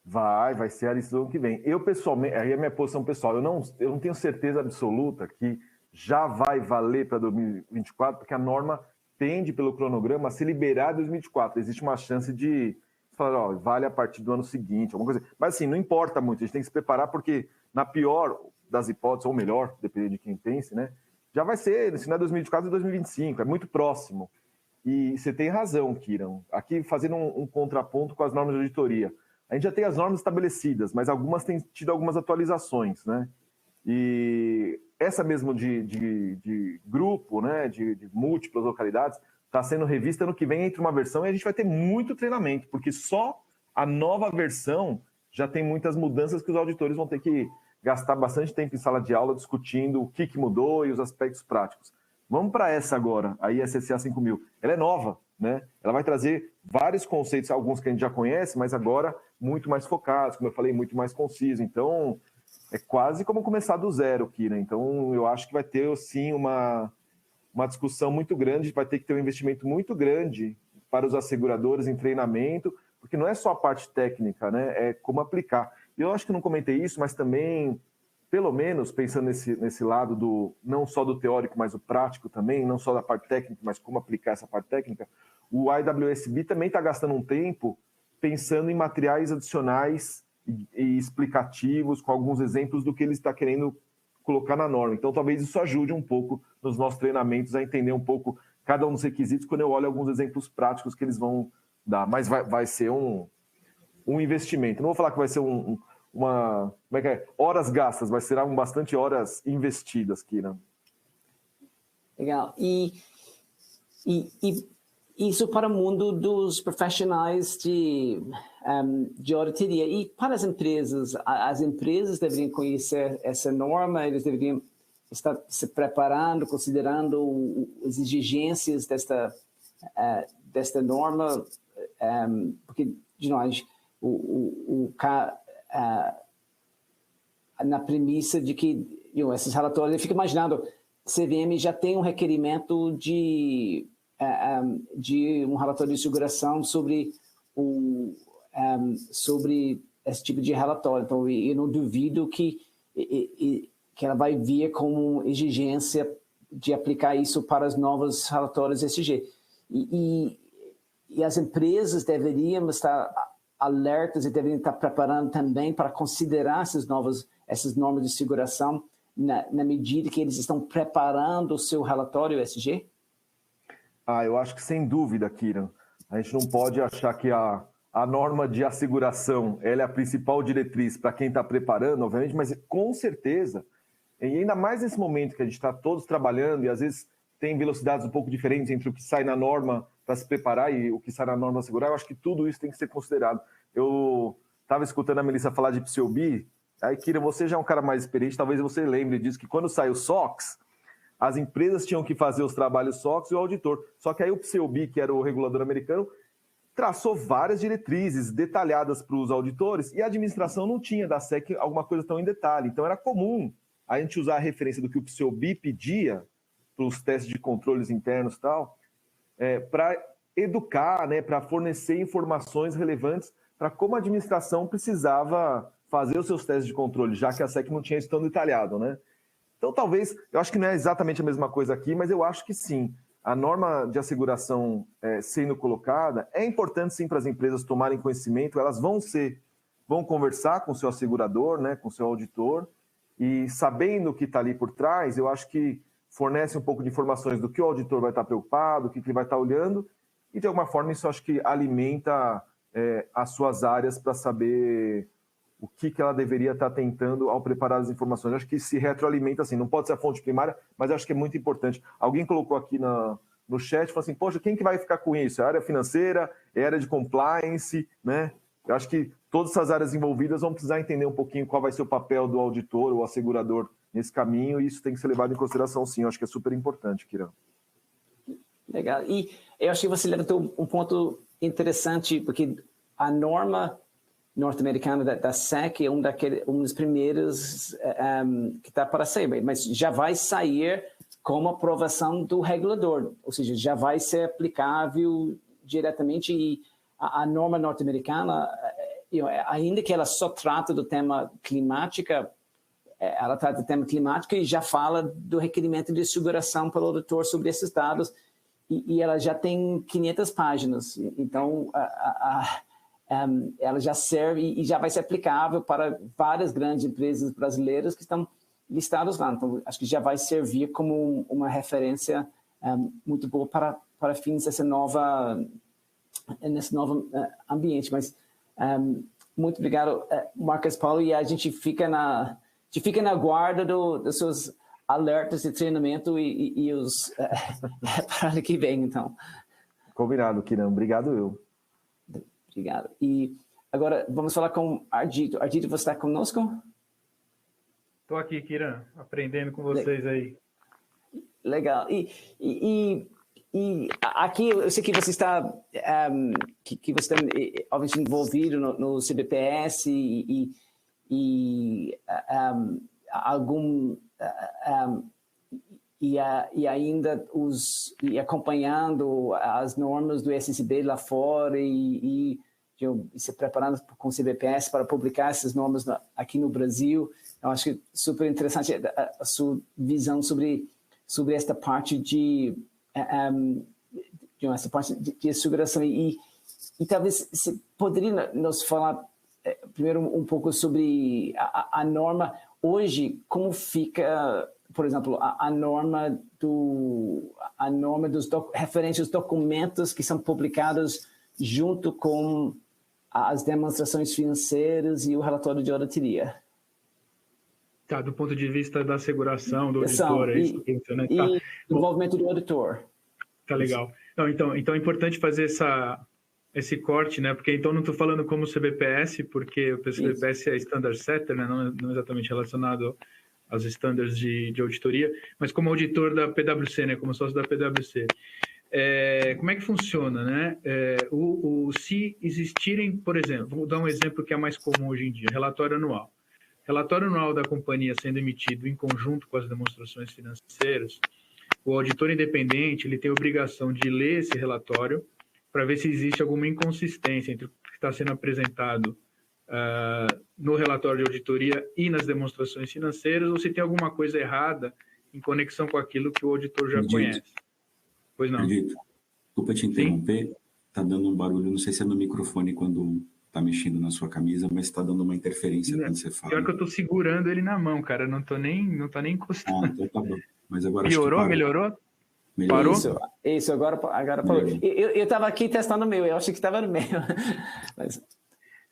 Vai ser a lista do ano que vem. Eu, pessoalmente, aí é a minha posição pessoal, eu não tenho certeza absoluta que já vai valer para 2024, porque a norma tende, pelo cronograma, a se liberar em 2024. Existe uma chance de falar, ó, vale a partir do ano seguinte, alguma coisa. Mas, assim, não importa muito, a gente tem que se preparar, porque na pior das hipóteses, ou melhor, dependendo de quem pense, né, já vai ser, se não é 2024, é 2025, é muito próximo. E você tem razão, Kiran. Aqui, fazendo um contraponto com as normas de auditoria. A gente já tem as normas estabelecidas, mas algumas têm tido algumas atualizações, né? E essa mesmo de grupo, né, de múltiplas localidades, está sendo revista no que vem entre uma versão e a gente vai ter muito treinamento, porque só a nova versão já tem muitas mudanças que os auditores vão ter que gastar bastante tempo em sala de aula discutindo o que mudou e os aspectos práticos. Vamos para essa agora, a ISSA 5000. Ela é nova, né? Ela vai trazer vários conceitos, alguns que a gente já conhece, mas agora muito mais focados, como eu falei, muito mais conciso. Então, é quase como começar do zero aqui, né? Então, eu acho que vai ter, sim, uma discussão muito grande, vai ter que ter um investimento muito grande para os asseguradores em treinamento, porque não é só a parte técnica, né? É como aplicar. Eu acho que não comentei isso, mas também, pelo menos, pensando nesse lado não só do teórico, mas do prático também, não só da parte técnica, mas como aplicar essa parte técnica, o IWSB também está gastando um tempo pensando em materiais adicionais e explicativos, com alguns exemplos do que ele está querendo colocar na norma. Então, talvez isso ajude um pouco nos nossos treinamentos a entender um pouco cada um dos requisitos, quando eu olho alguns exemplos práticos que eles vão dar. Mas vai ser um investimento. Não vou falar que vai ser como é que é? Horas gastas, vai ser bastante horas investidas, Kiran.
Legal. E isso para o mundo dos profissionais de auditoria. E para as empresas deveriam conhecer essa norma, eles deveriam estar se preparando, considerando as exigências desta norma, porque, de nós, na premissa de que esses relatórios, eu fico imaginando, CVM já tem um requerimento de um relatório de seguração sobre esse tipo de relatório. Então, eu não duvido que ela vai vir como exigência de aplicar isso para os novos relatórios ESG. E as empresas deveriam estar alertas e deveriam estar preparando também para considerar essas normas de seguração na medida que eles estão preparando o seu relatório ESG?
Eu acho que sem dúvida, Kiran. A gente não pode achar que a norma de asseguração ela é a principal diretriz para quem está preparando, obviamente, mas com certeza, e ainda mais nesse momento que a gente está todos trabalhando e às vezes tem velocidades um pouco diferentes entre o que sai na norma para se preparar e o que sai na norma assegurar, eu acho que tudo isso tem que ser considerado. Eu estava escutando a Melissa falar de PCOB, aí, Kiran, você já é um cara mais experiente, talvez você lembre disso, que quando saiu o SOX, as empresas tinham que fazer os trabalhos SOX e o auditor. Só que aí o PCOB, que era o regulador americano, traçou várias diretrizes detalhadas para os auditores e a administração não tinha da SEC alguma coisa tão em detalhe. Então era comum a gente usar a referência do que o PCOB pedia para os testes de controles internos e tal, para educar, né, para fornecer informações relevantes para como a administração precisava fazer os seus testes de controle, já que a SEC não tinha isso tão detalhado, né? Então, talvez, eu acho que não é exatamente a mesma coisa aqui, mas eu acho que sim. A norma de asseguração sendo colocada, é importante sim para as empresas tomarem conhecimento, elas vão conversar com o seu assegurador, né, com o seu auditor, e sabendo o que está ali por trás, eu acho que fornece um pouco de informações do que o auditor vai estar preocupado, o que ele vai estar olhando, e de alguma forma isso acho que alimenta as suas áreas para saber o que ela deveria estar tentando ao preparar as informações. Eu acho que se retroalimenta assim, não pode ser a fonte primária, mas acho que é muito importante. Alguém colocou aqui no chat, falou assim, poxa, quem que vai ficar com isso? É a área financeira, é a área de compliance, né? Eu acho que todas essas áreas envolvidas vão precisar entender um pouquinho qual vai ser o papel do auditor ou assegurador nesse caminho, e isso tem que ser levado em consideração sim. Eu acho que é super importante, Kiran.
Legal. E eu acho que você levantou um ponto interessante, porque a norma norte-americana da SEC é um dos primeiros que está para sair, mas já vai sair com a aprovação do regulador, ou seja, já vai ser aplicável diretamente. E a norma norte-americana, ainda que ela só trata do tema climático, ela trata do tema climático e já fala do requerimento de seguração pelo auditor sobre esses dados, e ela já tem 500 páginas, então ela já serve e já vai ser aplicável para várias grandes empresas brasileiras que estão listadas lá. Então, acho que já vai servir como uma referência muito boa para fins nesse novo ambiente. Mas muito obrigado, Marcos Paulo, e a gente fica na guarda dos seus alertas de treinamento e os para o ano que vem, então.
Combinado, Kiran. Obrigado eu.
Obrigado. E agora vamos falar com Ardito. Ardito, você está conosco?
Estou aqui, Kiran, aprendendo com vocês aí.
Legal. E aqui eu sei que você está, que você está obviamente envolvido no CBPS e ainda acompanhando as normas do SCB lá fora e se preparando com o CBPS para publicar essas normas aqui no Brasil. Eu acho que super interessante a sua visão sobre esta parte de essa parte de segurança. E talvez você poderia nos falar primeiro um pouco sobre a norma hoje, como fica, por exemplo, a norma dos referentes aos documentos que são publicados junto com as demonstrações financeiras e o relatório de auditoria.
Tá, do ponto de vista da asseguração do auditor, é isso que pensa, né? Tá.
E do envolvimento do auditor.
Tá legal. Não, então é importante fazer esse corte, né? Porque então não estou falando como CBPS, porque o CBPS é standard setter, né? Não é exatamente relacionado aos standards de auditoria, mas como auditor da PwC, né? Como sócio da PwC. Como é que funciona, né? Se existirem, por exemplo, vou dar um exemplo que é mais comum hoje em dia, relatório anual. Relatório anual da companhia sendo emitido em conjunto com as demonstrações financeiras, o auditor independente ele tem a obrigação de ler esse relatório para ver se existe alguma inconsistência entre o que está sendo apresentado no relatório de auditoria e nas demonstrações financeiras, ou se tem alguma coisa errada em conexão com aquilo que o auditor já conhece. Pois não.
Desculpa te interromper, está dando um barulho, não sei se é no microfone quando está mexendo na sua camisa, mas está dando uma interferência quando você fala.
Pior que eu estou segurando ele na mão, cara, não tô nem encostando.
Então tá bom. Mas agora
piorou, melhorou?
Parou?
Isso, agora parou. Eu estava aqui testando o meu, eu achei que estava no meu. Mas...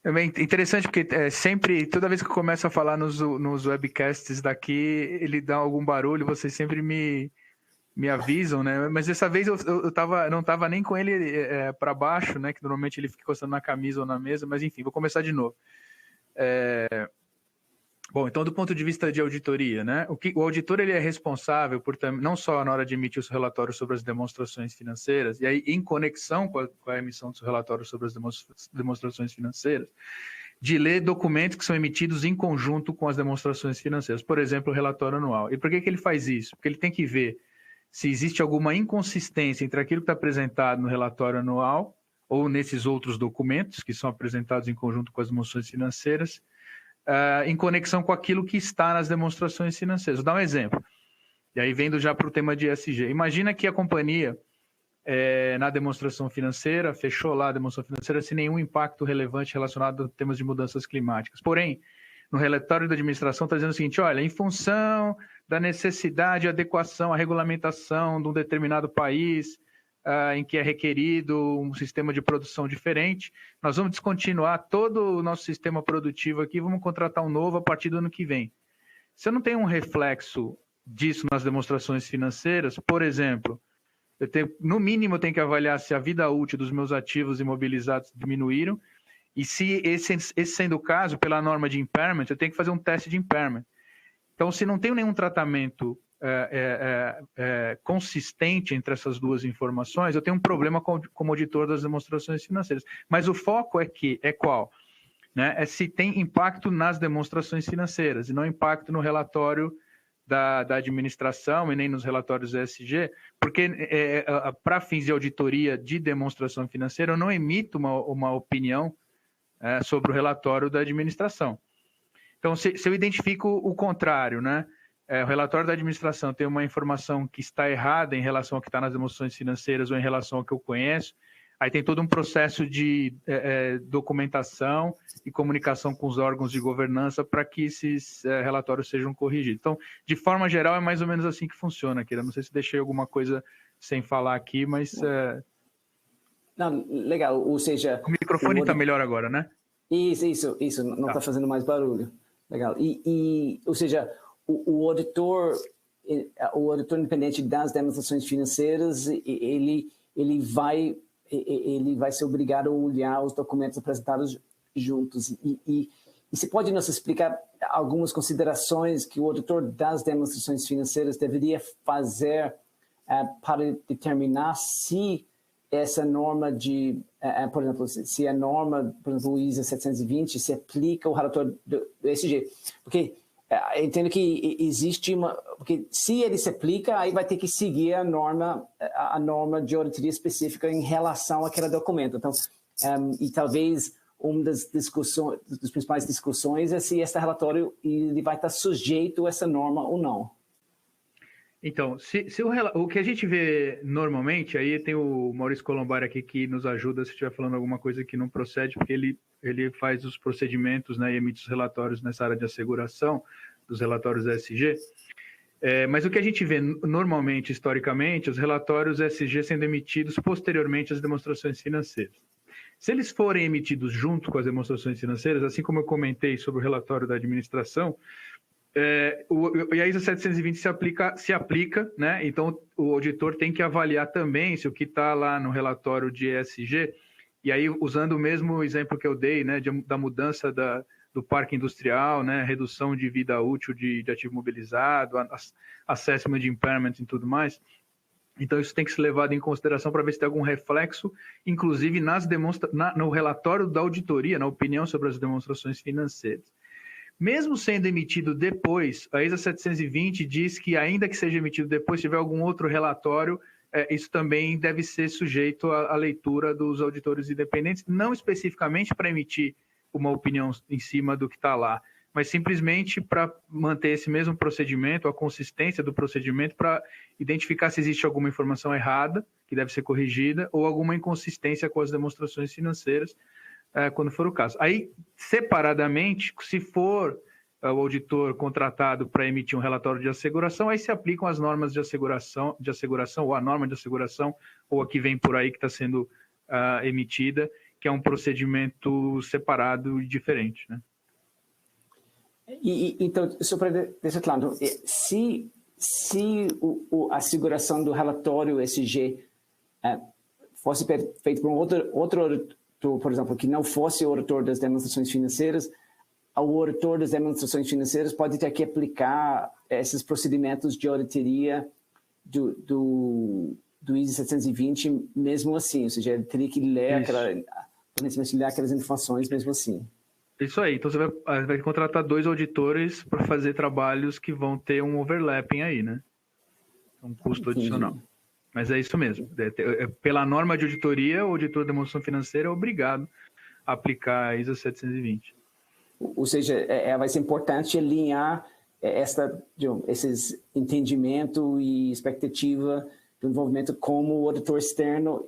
É bem interessante porque sempre, toda vez que eu começo a falar nos webcasts daqui, ele dá algum barulho, vocês sempre me avisam, né? Mas dessa vez eu não estava nem com ele para baixo, né? Que normalmente ele fica encostando na camisa ou na mesa, mas enfim, vou começar de novo. Bom, então do ponto de vista de auditoria, né? O auditor ele é responsável por não só na hora de emitir os relatórios sobre as demonstrações financeiras, e aí em conexão com a emissão dos relatórios sobre as demonstrações financeiras, de ler documentos que são emitidos em conjunto com as demonstrações financeiras, por exemplo, o relatório anual. E por que ele faz isso? Porque ele tem que ver se existe alguma inconsistência entre aquilo que está apresentado no relatório anual ou nesses outros documentos que são apresentados em conjunto com as demonstrações financeiras, em conexão com aquilo que está nas demonstrações financeiras. Vou dar um exemplo. E aí, vendo já para o tema de ESG. Imagina que a companhia, na demonstração financeira, fechou lá a demonstração financeira sem nenhum impacto relevante relacionado a temas de mudanças climáticas. Porém, no relatório da administração está dizendo o seguinte, olha, em função da necessidade de adequação à regulamentação de um determinado país, em que é requerido um sistema de produção diferente, nós vamos descontinuar todo o nosso sistema produtivo aqui, vamos contratar um novo a partir do ano que vem. Se eu não tenho um reflexo disso nas demonstrações financeiras, por exemplo, no mínimo eu tenho que avaliar se a vida útil dos meus ativos imobilizados diminuíram, e se esse sendo o caso, pela norma de impairment, eu tenho que fazer um teste de impairment. Então, se não tenho nenhum tratamento consistente entre essas duas informações, eu tenho um problema como auditor das demonstrações financeiras. Mas o foco é qual? Né? É se tem impacto nas demonstrações financeiras e não impacto no relatório da administração e nem nos relatórios ESG, porque para fins de auditoria de demonstração financeira, eu não emito uma opinião sobre o relatório da administração. Então, se eu identifico o contrário, né? O relatório da administração tem uma informação que está errada em relação ao que está nas demonstrações financeiras ou em relação ao que eu conheço, aí tem todo um processo de documentação e comunicação com os órgãos de governança para que esses relatórios sejam corrigidos. Então, de forma geral, é mais ou menos assim que funciona, Kira. Não sei se deixei alguma coisa sem falar aqui, mas...
Não, legal, ou seja...
O microfone está melhor agora, né?
Isso, não está fazendo mais barulho. Legal. Ou seja... O auditor independente das demonstrações financeiras, ele vai ser obrigado a olhar os documentos apresentados juntos. E você pode nos explicar algumas considerações que o auditor das demonstrações financeiras deveria fazer para determinar se essa norma por exemplo, se a norma, por exemplo, o ISA 720, se aplica ao relatório do ESG? Porque eu entendo que existe porque se ele se aplica, aí vai ter que seguir a norma de auditoria específica em relação àquele documento. Então, e talvez uma das principais discussões é se esse relatório ele vai estar sujeito a essa norma ou não.
Então, o que a gente vê normalmente, aí tem o Maurício Colombari aqui que nos ajuda se estiver falando alguma coisa que não procede, porque ele faz os procedimentos, né, e emite os relatórios nessa área de asseguração, dos relatórios ESG. Mas o que a gente vê normalmente, historicamente, os relatórios ESG sendo emitidos posteriormente às demonstrações financeiras. Se eles forem emitidos junto com as demonstrações financeiras, assim como eu comentei sobre o relatório da administração, E a ISO 720 se aplica, né? Então, o auditor tem que avaliar também se o que está lá no relatório de ESG, e aí, usando o mesmo exemplo que eu dei, né, da mudança do parque industrial, né, redução de vida útil de ativo mobilizado, assessment de impairment e tudo mais. Então, isso tem que ser levado em consideração para ver se tem algum reflexo, inclusive no relatório da auditoria, na opinião sobre as demonstrações financeiras. Mesmo sendo emitido depois, a ISO 720 diz que, ainda que seja emitido depois, se tiver algum outro relatório, isso também deve ser sujeito à leitura dos auditores independentes, não especificamente para emitir uma opinião em cima do que está lá, mas simplesmente para manter esse mesmo procedimento, a consistência do procedimento, para identificar se existe alguma informação errada, que deve ser corrigida, ou alguma inconsistência com as demonstrações financeiras, quando for o caso. Aí, separadamente, se for o auditor contratado para emitir um relatório de asseguração, aí se aplicam as normas de asseguração, ou a norma de asseguração, ou a que vem por aí que está sendo emitida, que é um procedimento separado e diferente, né?
Então, só para deixar claro, se a asseguração do relatório ESG fosse feito por um outro auditor, por exemplo, que não fosse o auditor das demonstrações financeiras, o auditor das demonstrações financeiras pode ter que aplicar esses procedimentos de auditoria do ISO 720 mesmo assim, ou seja, ele teria que ler aquelas informações mesmo assim.
Isso aí, então você vai contratar 2 auditores para fazer trabalhos que vão ter um overlapping aí, né? Um custo adicional. Mas é isso mesmo. Pela norma de auditoria, o auditor de demonstração financeira é obrigado a aplicar a ISO 720.
Ou seja, vai ser importante alinhar esses entendimento e expectativa do envolvimento como auditor externo,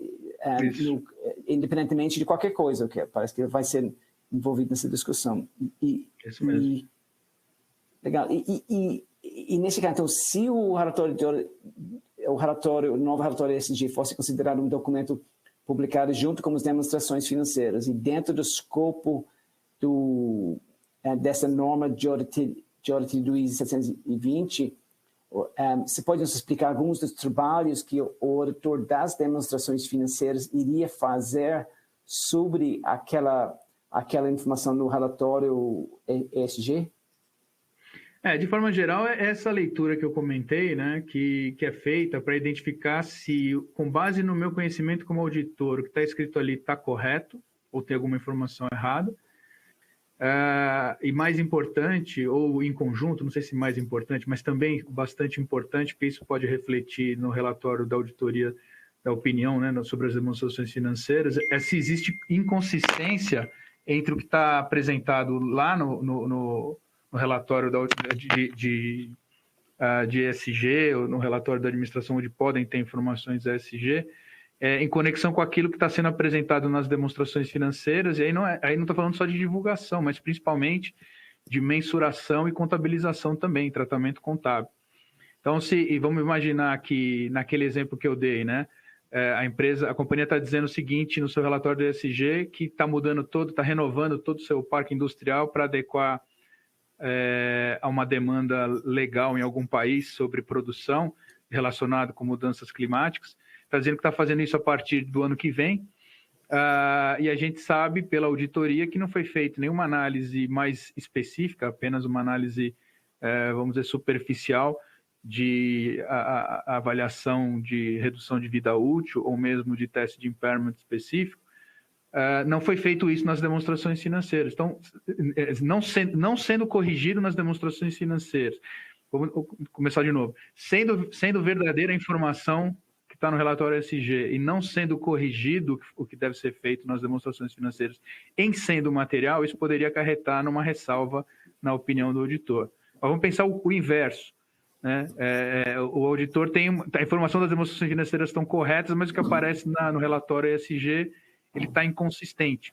independentemente de qualquer coisa, okay? Parece que vai ser envolvido nessa discussão.
Isso mesmo.
Legal. E nesse caso, então, se o novo relatório ESG fosse considerado um documento publicado junto com as demonstrações financeiras e dentro do escopo dessa norma de auditoria do ISO 720, você pode nos explicar alguns dos trabalhos que o auditor das demonstrações financeiras iria fazer sobre aquela informação no relatório ESG?
De forma geral, é essa leitura que eu comentei, né, que é feita para identificar se, com base no meu conhecimento como auditor, o que está escrito ali está correto ou tem alguma informação errada. E mais importante, ou em conjunto, não sei se mais importante, mas também bastante importante, porque isso pode refletir no relatório da auditoria da opinião, né, sobre as demonstrações financeiras, é se existe inconsistência entre o que está apresentado lá no relatório de ESG, ou no relatório da administração, onde podem ter informações ESG, em conexão com aquilo que está sendo apresentado nas demonstrações financeiras, e aí não estou falando só de divulgação, mas principalmente de mensuração e contabilização também, tratamento contábil. Então, vamos imaginar que, naquele exemplo que eu dei, né, a companhia está dizendo o seguinte no seu relatório do ESG, que está está renovando todo o seu parque industrial para adequar a uma demanda legal em algum país sobre produção relacionado com mudanças climáticas. Está dizendo que está fazendo isso a partir do ano que vem, e a gente sabe pela auditoria que não foi feita nenhuma análise mais específica, apenas uma análise, vamos dizer, superficial de a avaliação de redução de vida útil ou mesmo de teste de impairment específico. Não foi feito isso nas demonstrações financeiras. Então, não sendo corrigido nas demonstrações financeiras. Vamos começar de novo. Sendo verdadeira a informação que está no relatório ESG e não sendo corrigido o que deve ser feito nas demonstrações financeiras, em sendo material, isso poderia acarretar numa ressalva na opinião do auditor. Mas vamos pensar o inverso, né? O auditor tem a informação das demonstrações financeiras estão corretas, mas o que aparece no relatório ESG ele está inconsistente.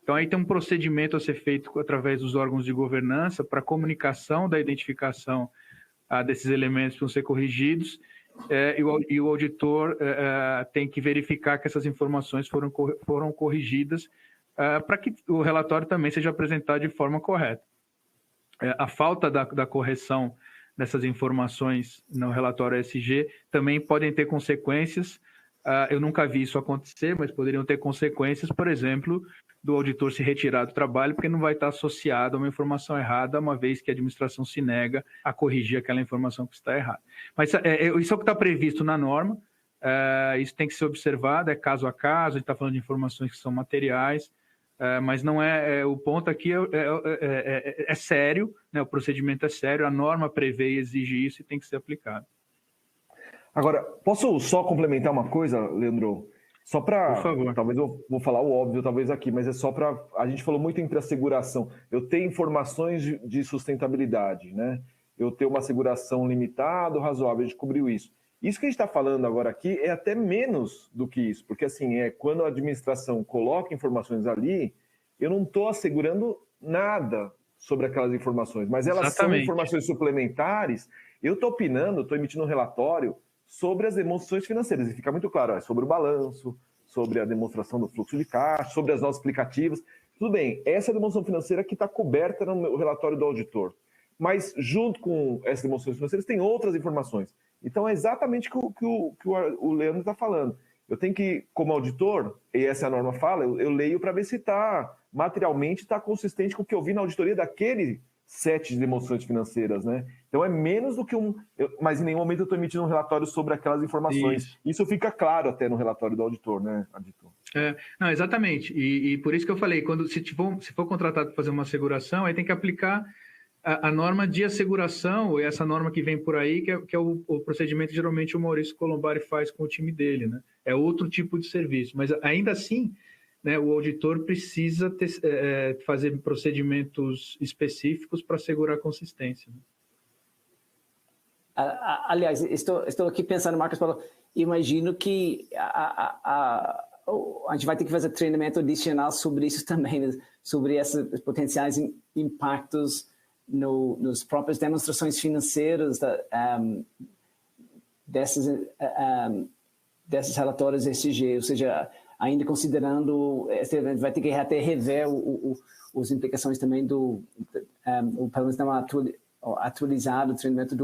Então, aí tem um procedimento a ser feito através dos órgãos de governança para comunicação da identificação desses elementos que vão ser corrigidos, e o auditor tem que verificar que essas informações foram corrigidas para que o relatório também seja apresentado de forma correta. a falta da correção dessas informações no relatório ESG também podem ter consequências. Eu nunca vi isso acontecer, mas poderiam ter consequências, por exemplo, do auditor se retirar do trabalho porque não vai estar associado a uma informação errada, uma vez que a administração se nega a corrigir aquela informação que está errada. Mas isso é o que está previsto na norma, isso tem que ser observado, é caso a caso, a gente está falando de informações que são materiais, mas não o ponto aqui é sério, né? O procedimento é sério, a norma prevê e exige isso e tem que ser aplicado.
Agora, posso só complementar uma coisa, Leandro? Só para, talvez eu vou falar o óbvio talvez aqui, mas é só para, a gente falou muito entre asseguração. Eu tenho informações de sustentabilidade, né? Eu tenho uma asseguração limitada, razoável, a gente cobriu isso. Isso que a gente está falando agora aqui é até menos do que isso, porque assim, quando a administração coloca informações ali, eu não estou assegurando nada sobre aquelas informações, mas elas são informações suplementares. Eu estou opinando, estou emitindo um relatório sobre as demonstrações financeiras, e fica muito claro, sobre o balanço, sobre a demonstração do fluxo de caixa, sobre as notas explicativas. Tudo bem, essa demonstração financeira que está coberta no relatório do auditor. Mas, junto com essas demonstrações financeiras, tem outras informações. Então, é exatamente o que o Leandro está falando. Eu tenho que, como auditor, e essa norma fala, eu leio para ver se materialmente está consistente com o que eu vi na auditoria daquele set de demonstrações financeiras, né? Então é menos do que mas em nenhum momento eu estou emitindo um relatório sobre aquelas informações. Isso fica claro até no relatório do auditor, né, auditor?
Não, exatamente. E por isso que eu falei, se for contratado para fazer uma asseguração, aí tem que aplicar a norma de asseguração, ou essa norma que vem por aí, que é o procedimento que geralmente o Maurício Colombari faz com o time dele, né? É outro tipo de serviço, mas ainda assim, né, o auditor precisa fazer procedimentos específicos para assegurar a consistência. Né?
Aliás, estou aqui pensando, Marcos falou, imagino que a gente vai ter que fazer treinamento adicional sobre isso também, né? Sobre esses potenciais impactos nos próprias demonstrações financeiras desses desses relatórios ESG, ou seja, ainda considerando, vai ter que até rever as implicações também pelo menos não atualizado o treinamento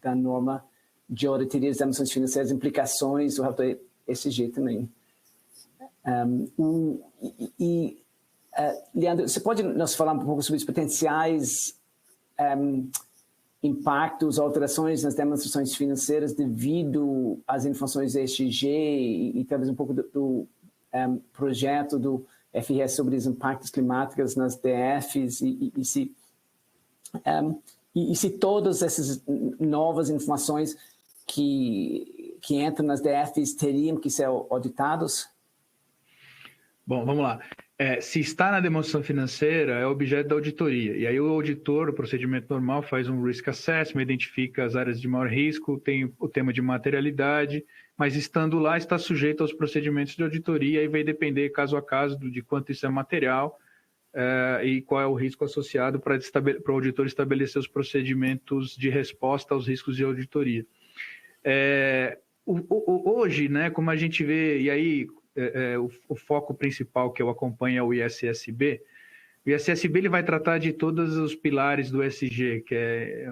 da norma de auditoria das demonstrações financeiras, implicações do relatório ESG também. Leandro, você pode nos falar um pouco sobre os potenciais impactos, alterações nas demonstrações financeiras devido às informações ESG e talvez um pouco do projeto do FRS sobre os impactos climáticos nas DFs e se todas essas novas informações que entram nas DFs teriam que ser auditados?
Bom, vamos lá. Se está na demonstração financeira, é objeto da auditoria. E aí o auditor, o procedimento normal, faz um risk assessment, identifica as áreas de maior risco, tem o tema de materialidade, mas estando lá está sujeito aos procedimentos de auditoria e vai depender caso a caso de quanto isso é material e qual é o risco associado para o auditor estabelecer os procedimentos de resposta aos riscos de auditoria. Hoje, né, como a gente vê, e aí o foco principal que eu acompanho é o ISSB. O ISSB ele vai tratar de todos os pilares do ESG, que é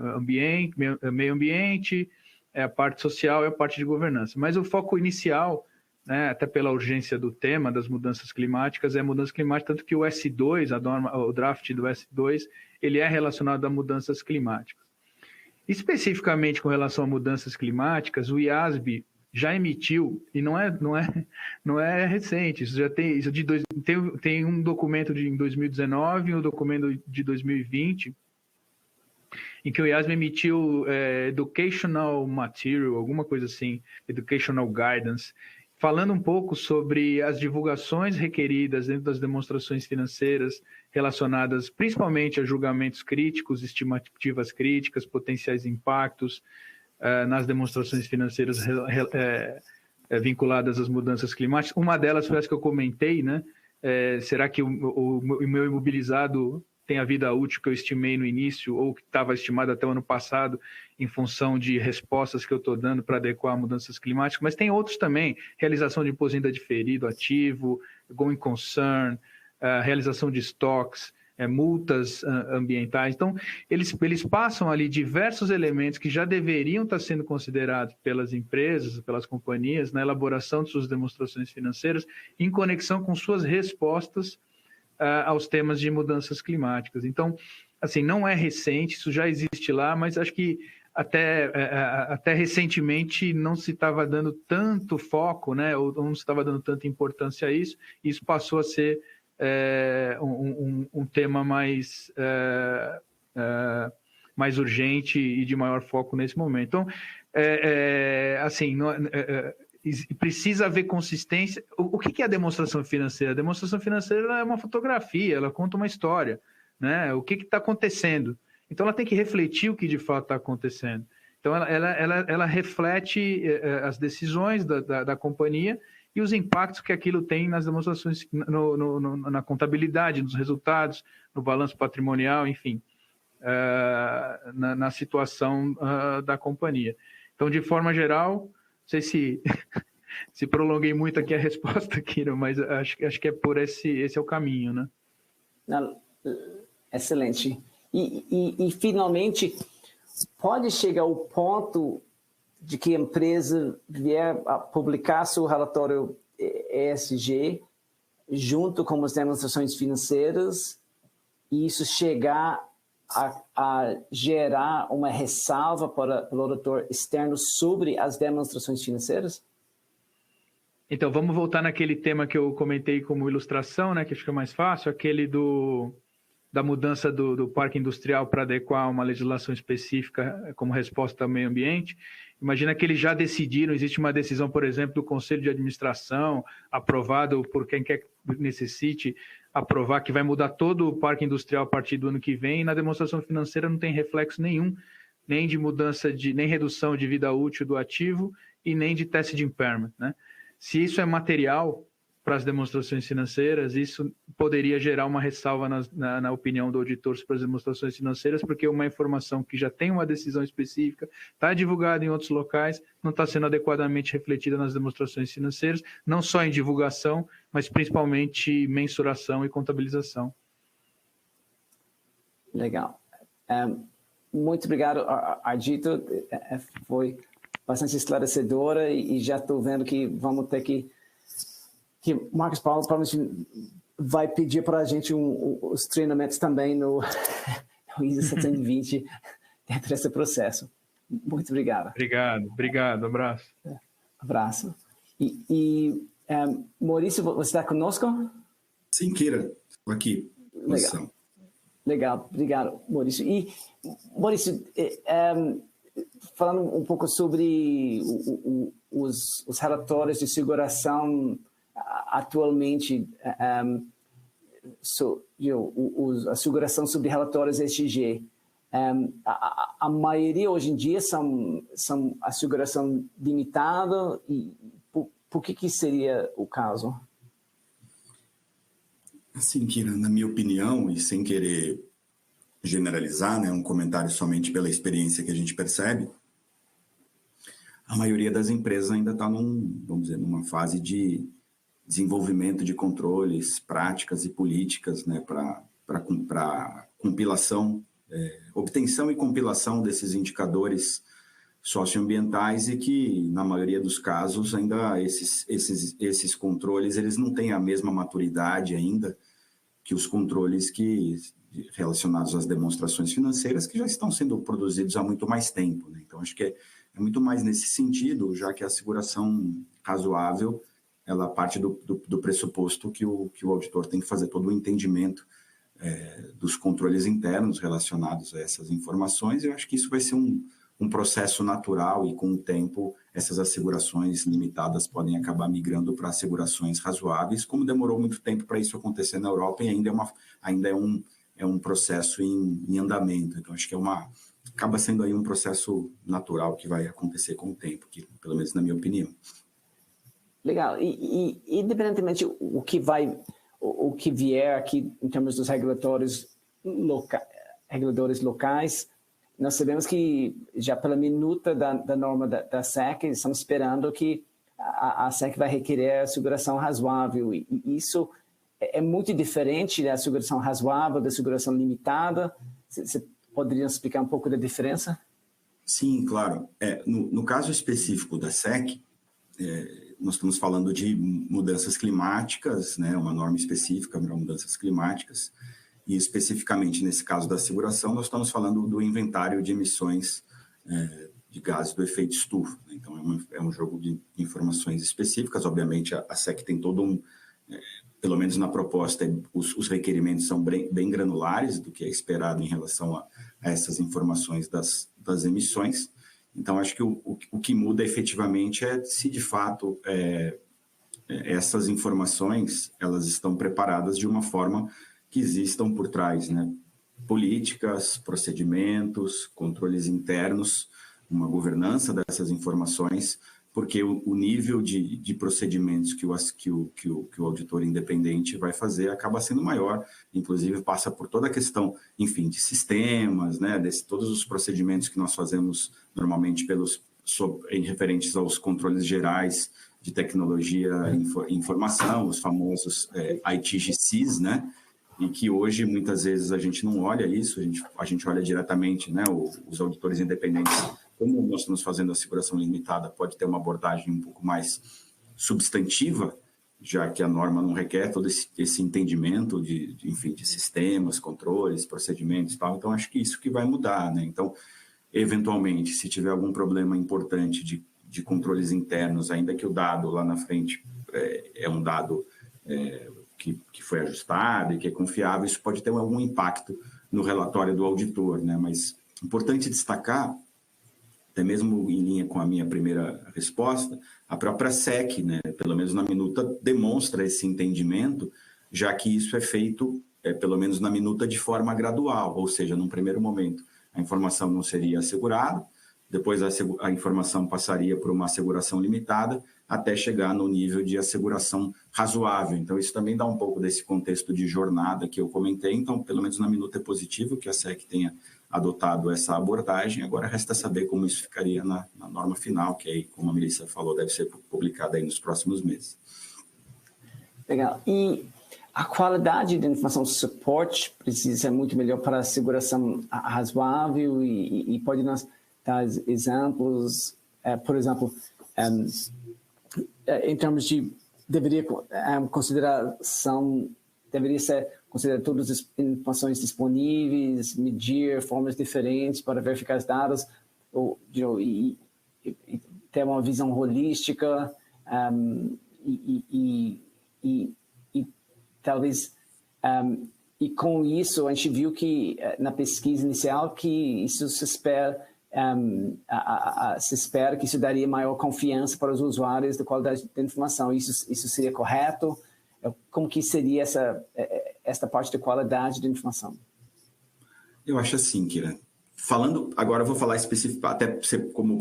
meio ambiente, a parte social e a parte de governança. Mas o foco inicial, né, até pela urgência do tema das mudanças climáticas, é a mudança climática, tanto que o S2, o draft do S2, ele é relacionado a mudanças climáticas. Especificamente com relação a mudanças climáticas, o IASB já emitiu, e não é recente, isso já tem, tem um documento em 2019 e um documento de 2020, em que o IASB emitiu Educational Material, alguma coisa assim, Educational Guidance, falando um pouco sobre as divulgações requeridas dentro das demonstrações financeiras relacionadas principalmente a julgamentos críticos, estimativas críticas, potenciais impactos, nas demonstrações financeiras vinculadas às mudanças climáticas. Uma delas foi essa que eu comentei, né? Será que o meu imobilizado tem a vida útil que eu estimei no início ou que estava estimado até o ano passado em função de respostas que eu estou dando para adequar a mudanças climáticas? Mas tem outros também, realização de imposto de renda diferido, ativo, going concern, realização de estoques, multas ambientais. Então, eles passam ali diversos elementos que já deveriam estar sendo considerados pelas empresas, pelas companhias, na elaboração de suas demonstrações financeiras, em conexão com suas respostas aos temas de mudanças climáticas. Então, assim, não é recente, isso já existe lá, mas acho que até recentemente não se estava dando tanto foco, né, ou não se estava dando tanta importância a isso, e isso passou a ser um tema mais urgente e de maior foco nesse momento. Então, assim, precisa haver consistência. O que é a demonstração financeira? A demonstração financeira é uma fotografia, ela conta uma história, né? O que está acontecendo? Então, ela tem que refletir o que de fato está acontecendo. Então, ela reflete as decisões da companhia e os impactos que aquilo tem nas demonstrações, na contabilidade, nos resultados, no balanço patrimonial, enfim, na situação da companhia. Então, de forma geral, não sei se prolonguei muito aqui a resposta, Kira, mas acho que é por esse é o caminho, né?
Não, excelente. E, finalmente, pode chegar ao ponto de que a empresa vier a publicar seu relatório ESG junto com as demonstrações financeiras e isso chegar a gerar uma ressalva para o auditor externo sobre as demonstrações financeiras?
Então, vamos voltar naquele tema que eu comentei como ilustração, né, que fica mais fácil, aquele da mudança do parque industrial para adequar uma legislação específica como resposta ao meio ambiente. Imagina que eles já decidiram, existe uma decisão, por exemplo, do Conselho de Administração, aprovado por quem quer que necessite, aprovar que vai mudar todo o parque industrial a partir do ano que vem, e na demonstração financeira não tem reflexo nenhum, nem de mudança, nem redução de vida útil do ativo e nem de teste de impairment, né? Se isso é material para as demonstrações financeiras, isso poderia gerar uma ressalva na opinião do auditor sobre as demonstrações financeiras, porque uma informação que já tem uma decisão específica, está divulgada em outros locais, não está sendo adequadamente refletida nas demonstrações financeiras, não só em divulgação, mas principalmente mensuração e contabilização.
Legal. Muito obrigado, Ardito. Foi bastante esclarecedora e já estou vendo que vamos ter que Marcos Paulo provavelmente vai pedir para a gente os treinamentos também no ISO 720 dentro desse processo. Muito obrigado.
Obrigado. Abraço.
Abraço. Maurício, você está conosco?
Sim, Kira. Estou aqui.
Legal. Obrigado, Maurício. E, Maurício, falando um pouco sobre os relatórios de seguração atualmente, a seguração sobre relatórios ESG, a maioria hoje em dia são a seguração limitada, e por que seria o caso?
Assim, Kira, na minha opinião, e sem querer generalizar, né, um comentário somente pela experiência que a gente percebe, a maioria das empresas ainda está numa fase de desenvolvimento de controles, práticas e políticas, né, para compilação, obtenção e compilação desses indicadores socioambientais, e que, na maioria dos casos, ainda esses controles eles não têm a mesma maturidade ainda que os controles relacionados às demonstrações financeiras, que já estão sendo produzidos há muito mais tempo, né? Então, acho que é muito mais nesse sentido, já que a asseguração razoável ela parte do pressuposto que o auditor tem que fazer todo o entendimento dos controles internos relacionados a essas informações. Eu acho que isso vai ser um processo natural, e com o tempo essas assegurações limitadas podem acabar migrando para assegurações razoáveis, como demorou muito tempo para isso acontecer na Europa, e ainda é um processo em andamento. Então, acho que acaba sendo aí um processo natural que vai acontecer com o tempo, pelo menos na minha opinião.
Legal. E independentemente o que vier aqui em termos dos reguladores locais, nós sabemos que já pela minuta da norma da SEC, estamos esperando que a SEC vai requerer a seguração razoável, e isso é muito diferente da asseguração razoável, da asseguração limitada? Você poderia explicar um pouco da diferença?
Sim, claro. No caso específico da SEC, nós estamos falando de mudanças climáticas, né, uma norma específica para mudanças climáticas, e especificamente nesse caso da asseguração, nós estamos falando do inventário de emissões de gases do efeito estufa. Né? Então, é um jogo de informações específicas. Obviamente, a SEC tem todo pelo menos na proposta, os requerimentos são bem granulares do que é esperado em relação a essas informações das emissões. Então, acho que o que muda efetivamente é se, de fato, essas informações elas estão preparadas de uma forma que existam por trás, né? Políticas, procedimentos, controles internos, uma governança dessas informações, porque o nível de procedimentos que o auditor independente vai fazer acaba sendo maior, inclusive passa por toda a questão, enfim, de sistemas, né, todos os procedimentos que nós fazemos normalmente em referentes aos controles gerais de tecnologia e informação, os famosos ITGCs, né, e que hoje muitas vezes a gente não olha isso, a gente olha diretamente, né, os auditores independentes. Como nós estamos fazendo a asseguração limitada, pode ter uma abordagem um pouco mais substantiva, já que a norma não requer todo esse entendimento enfim, de sistemas, controles, procedimentos e tal. Então, acho que isso que vai mudar, né? Então, eventualmente, se tiver algum problema importante de controles internos, ainda que o dado lá na frente é um dado que foi ajustado e que é confiável, isso pode ter algum impacto no relatório do auditor, né? Mas importante destacar, até mesmo em linha com a minha primeira resposta, a própria SEC, né, pelo menos na minuta, demonstra esse entendimento, já que isso é feito, pelo menos na minuta, de forma gradual, ou seja, num primeiro momento a informação não seria assegurada, depois a informação passaria por uma asseguração limitada, até chegar no nível de asseguração razoável. Então, isso também dá um pouco desse contexto de jornada que eu comentei. Então, pelo menos na minuta é positivo que a SEC tenha adotado essa abordagem. Agora resta saber como isso ficaria na norma final, que aí, como a Melissa falou, deve ser publicada aí nos próximos meses.
Legal. E a qualidade da informação suporte precisa ser muito melhor para a asseguração razoável e pode nos dar exemplos, por exemplo, em termos de deveria ser considerar todas as informações disponíveis, medir formas diferentes para verificar os dados, e ter uma visão holística, e talvez, e com isso a gente viu que na pesquisa inicial que isso se espera que isso daria maior confiança para os usuários da qualidade da informação. Isso seria correto? Como que seria esta parte da qualidade da informação?
Eu acho assim, Kira. Agora eu vou falar específico, até como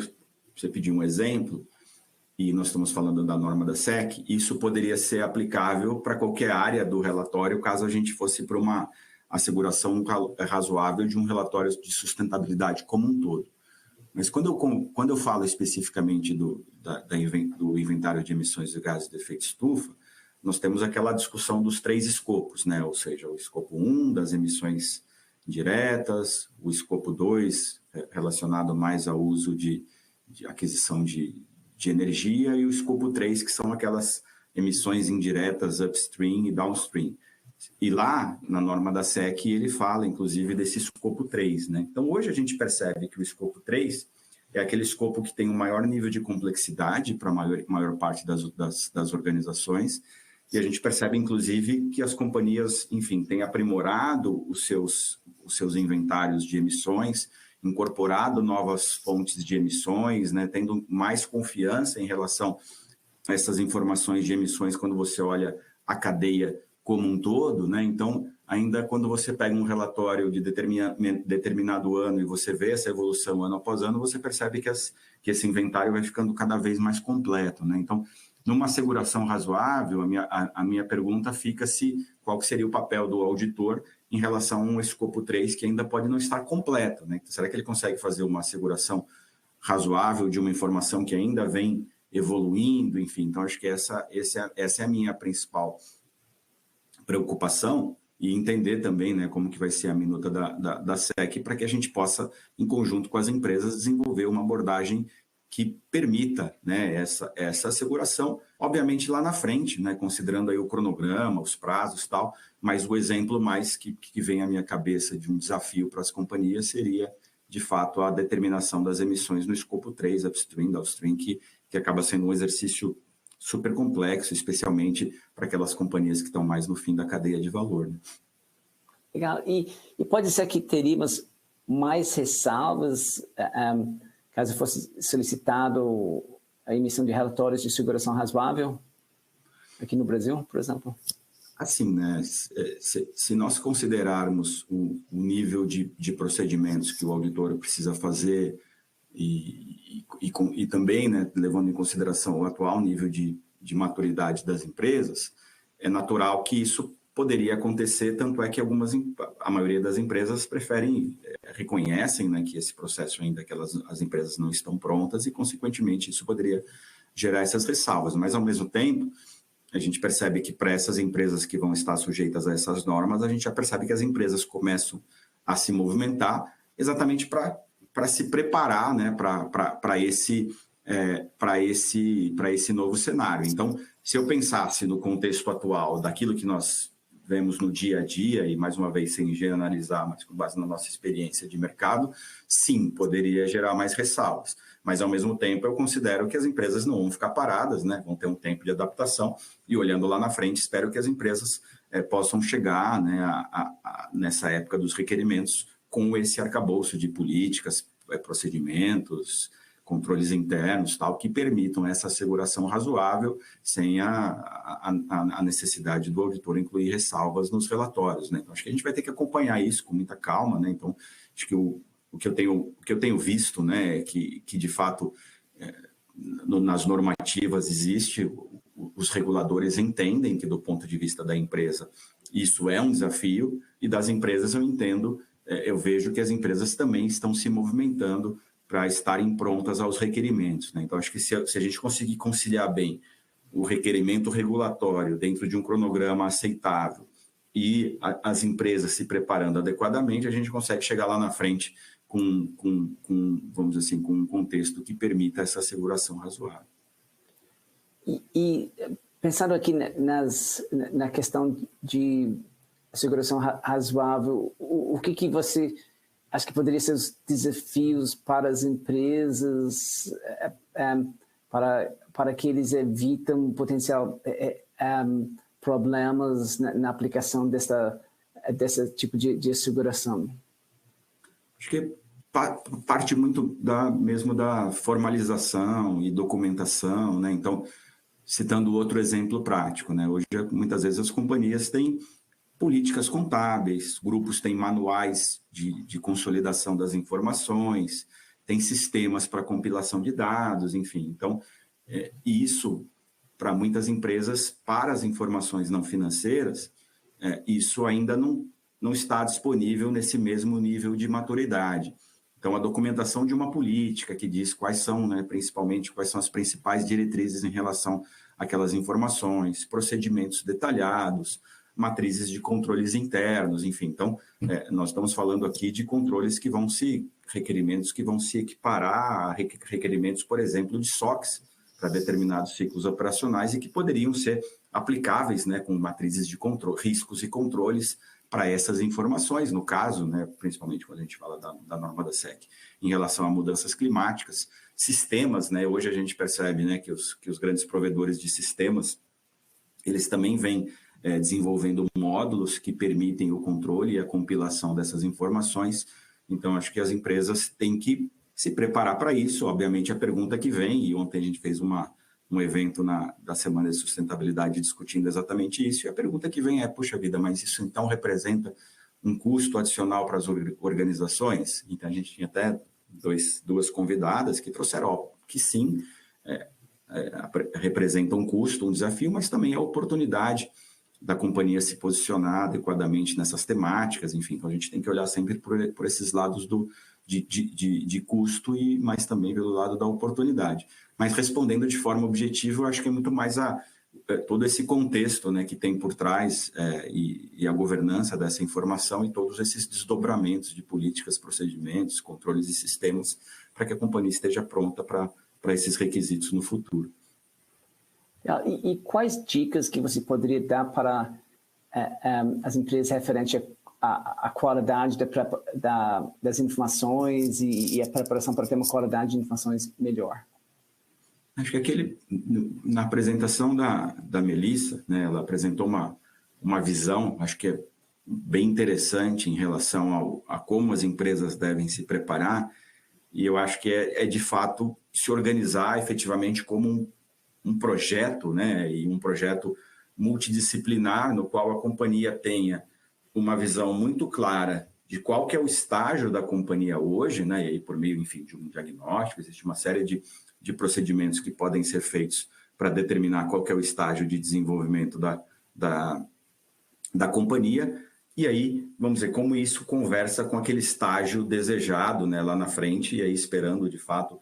você pediu um exemplo, e nós estamos falando da norma da SEC, isso poderia ser aplicável para qualquer área do relatório, caso a gente fosse para uma asseguração razoável de um relatório de sustentabilidade como um todo. Mas quando eu falo especificamente do inventário de emissões de gases de efeito estufa, nós temos aquela discussão dos 3 escopos, né? Ou seja, o escopo 1 das emissões diretas, o escopo 2 relacionado mais ao uso de aquisição de energia e o escopo 3, que são aquelas emissões indiretas upstream e downstream. E lá, na norma da SEC, ele fala, inclusive, desse escopo 3, né? Então, hoje a gente percebe que o escopo 3 é aquele escopo que tem um maior nível de complexidade para a maior parte das organizações, e a gente percebe, inclusive, que as companhias, enfim, têm aprimorado os seus inventários de emissões, incorporado novas fontes de emissões, né, tendo mais confiança em relação a essas informações de emissões quando você olha a cadeia como um todo, né? Então, ainda quando você pega um relatório de determinado ano e você vê essa evolução ano após ano, você percebe que esse inventário vai ficando cada vez mais completo, né? Então, numa asseguração razoável, a minha pergunta fica qual seria o papel do auditor em relação a um escopo 3 que ainda pode não estar completo, né? Será que ele consegue fazer uma asseguração razoável de uma informação que ainda vem evoluindo? Enfim, então acho que essa é a minha principal preocupação e entender também, né, como que vai ser a minuta da SEC para que a gente possa, em conjunto com as empresas, desenvolver uma abordagem que permita, né, essa asseguração, obviamente lá na frente, né, considerando aí o cronograma, os prazos e tal, mas o exemplo mais que vem à minha cabeça de um desafio para as companhias seria, de fato, a determinação das emissões no escopo 3, upstream, downstream, que acaba sendo um exercício super complexo, especialmente para aquelas companhias que estão mais no fim da cadeia de valor. Né?
Legal. E pode ser que teríamos mais ressalvas caso fosse solicitado a emissão de relatórios de segurança razoável aqui no Brasil, por exemplo?
Assim, né? Se nós considerarmos o nível de procedimentos que o auditor precisa fazer e também, né, levando em consideração o atual nível de maturidade das empresas, é natural que isso poderia acontecer, tanto é que a maioria das empresas reconhecem, né, que esse processo ainda, as empresas não estão prontas e, consequentemente, isso poderia gerar essas ressalvas. Mas, ao mesmo tempo, a gente percebe que para essas empresas que vão estar sujeitas a essas normas, a gente já percebe que as empresas começam a se movimentar exatamente para se preparar, né, para esse novo cenário. Então, se eu pensasse no contexto atual daquilo que nós vemos no dia a dia, e mais uma vez sem generalizar, mas com base na nossa experiência de mercado, sim, poderia gerar mais ressalvas. Mas, ao mesmo tempo, eu considero que as empresas não vão ficar paradas, né? Vão ter um tempo de adaptação, e olhando lá na frente, espero que as empresas possam chegar, né, nessa época dos requerimentos com esse arcabouço de políticas, procedimentos, controles internos, tal, que permitam essa asseguração razoável sem a necessidade do auditor incluir ressalvas nos relatórios, né? Então, acho que a gente vai ter que acompanhar isso com muita calma, né? Então, acho que o que eu tenho visto, né, que de fato nas normativas existe, os reguladores entendem que do ponto de vista da empresa isso é um desafio, e das empresas eu vejo que as empresas também estão se movimentando para estarem prontas aos requerimentos, né? Então, acho que se a gente conseguir conciliar bem o requerimento regulatório dentro de um cronograma aceitável e as empresas se preparando adequadamente, a gente consegue chegar lá na frente vamos dizer assim, com um contexto que permita essa asseguração razoável.
E pensando aqui na questão de asseguração razoável, o que você acha que poderia ser os desafios para as empresas para que eles evitem potencial problemas na aplicação desse tipo de asseguração?
Acho que parte muito mesmo da formalização e documentação, né? Então, citando outro exemplo prático, né? Hoje, muitas vezes, as companhias têm políticas contábeis, grupos têm manuais de consolidação das informações, têm sistemas para compilação de dados, enfim. Então, isso, para muitas empresas, para as informações não financeiras, isso ainda não está disponível nesse mesmo nível de maturidade. Então, a documentação de uma política que diz quais são, né, principalmente, quais são as principais diretrizes em relação àquelas informações, procedimentos detalhados, matrizes de controles internos, enfim. Então, nós estamos falando aqui de controles requerimentos que vão se equiparar a requerimentos, por exemplo, de SOX, para determinados ciclos operacionais e que poderiam ser aplicáveis, né, com matrizes de riscos e controles para essas informações, no caso, né, principalmente quando a gente fala da norma da SEC, em relação a mudanças climáticas, sistemas, né, hoje a gente percebe, né, que os grandes provedores de sistemas, eles também vêm desenvolvendo módulos que permitem o controle e a compilação dessas informações. Então, acho que as empresas têm que se preparar para isso. Obviamente, a pergunta que vem, e ontem a gente fez um evento da Semana de Sustentabilidade discutindo exatamente isso, e a pergunta que vem puxa vida, mas isso então representa um custo adicional para as organizações? Então, a gente tinha até duas convidadas que trouxeram que sim, representa um custo, um desafio, mas também a oportunidade da companhia se posicionar adequadamente nessas temáticas, enfim. Então, a gente tem que olhar sempre por esses lados de custo, mas também pelo lado da oportunidade. Mas respondendo de forma objetiva, eu acho que é muito mais todo esse contexto, né, que tem por trás e a governança dessa informação e todos esses desdobramentos de políticas, procedimentos, controles e sistemas para que a companhia esteja pronta para esses requisitos no futuro.
E quais dicas que você poderia dar para as empresas referente à qualidade das informações e a preparação para ter uma qualidade de informações melhor?
Acho que na apresentação da Melissa, né, ela apresentou uma visão, acho que é bem interessante em relação a como as empresas devem se preparar, e eu acho que é de fato se organizar efetivamente como um projeto, né, e um projeto multidisciplinar no qual a companhia tenha uma visão muito clara de qual que é o estágio da companhia hoje, né, e aí por meio, enfim, de um diagnóstico, existe uma série de procedimentos que podem ser feitos para determinar qual que é o estágio de desenvolvimento da companhia, e aí, vamos dizer, como isso conversa com aquele estágio desejado, né, lá na frente, e aí esperando, de fato,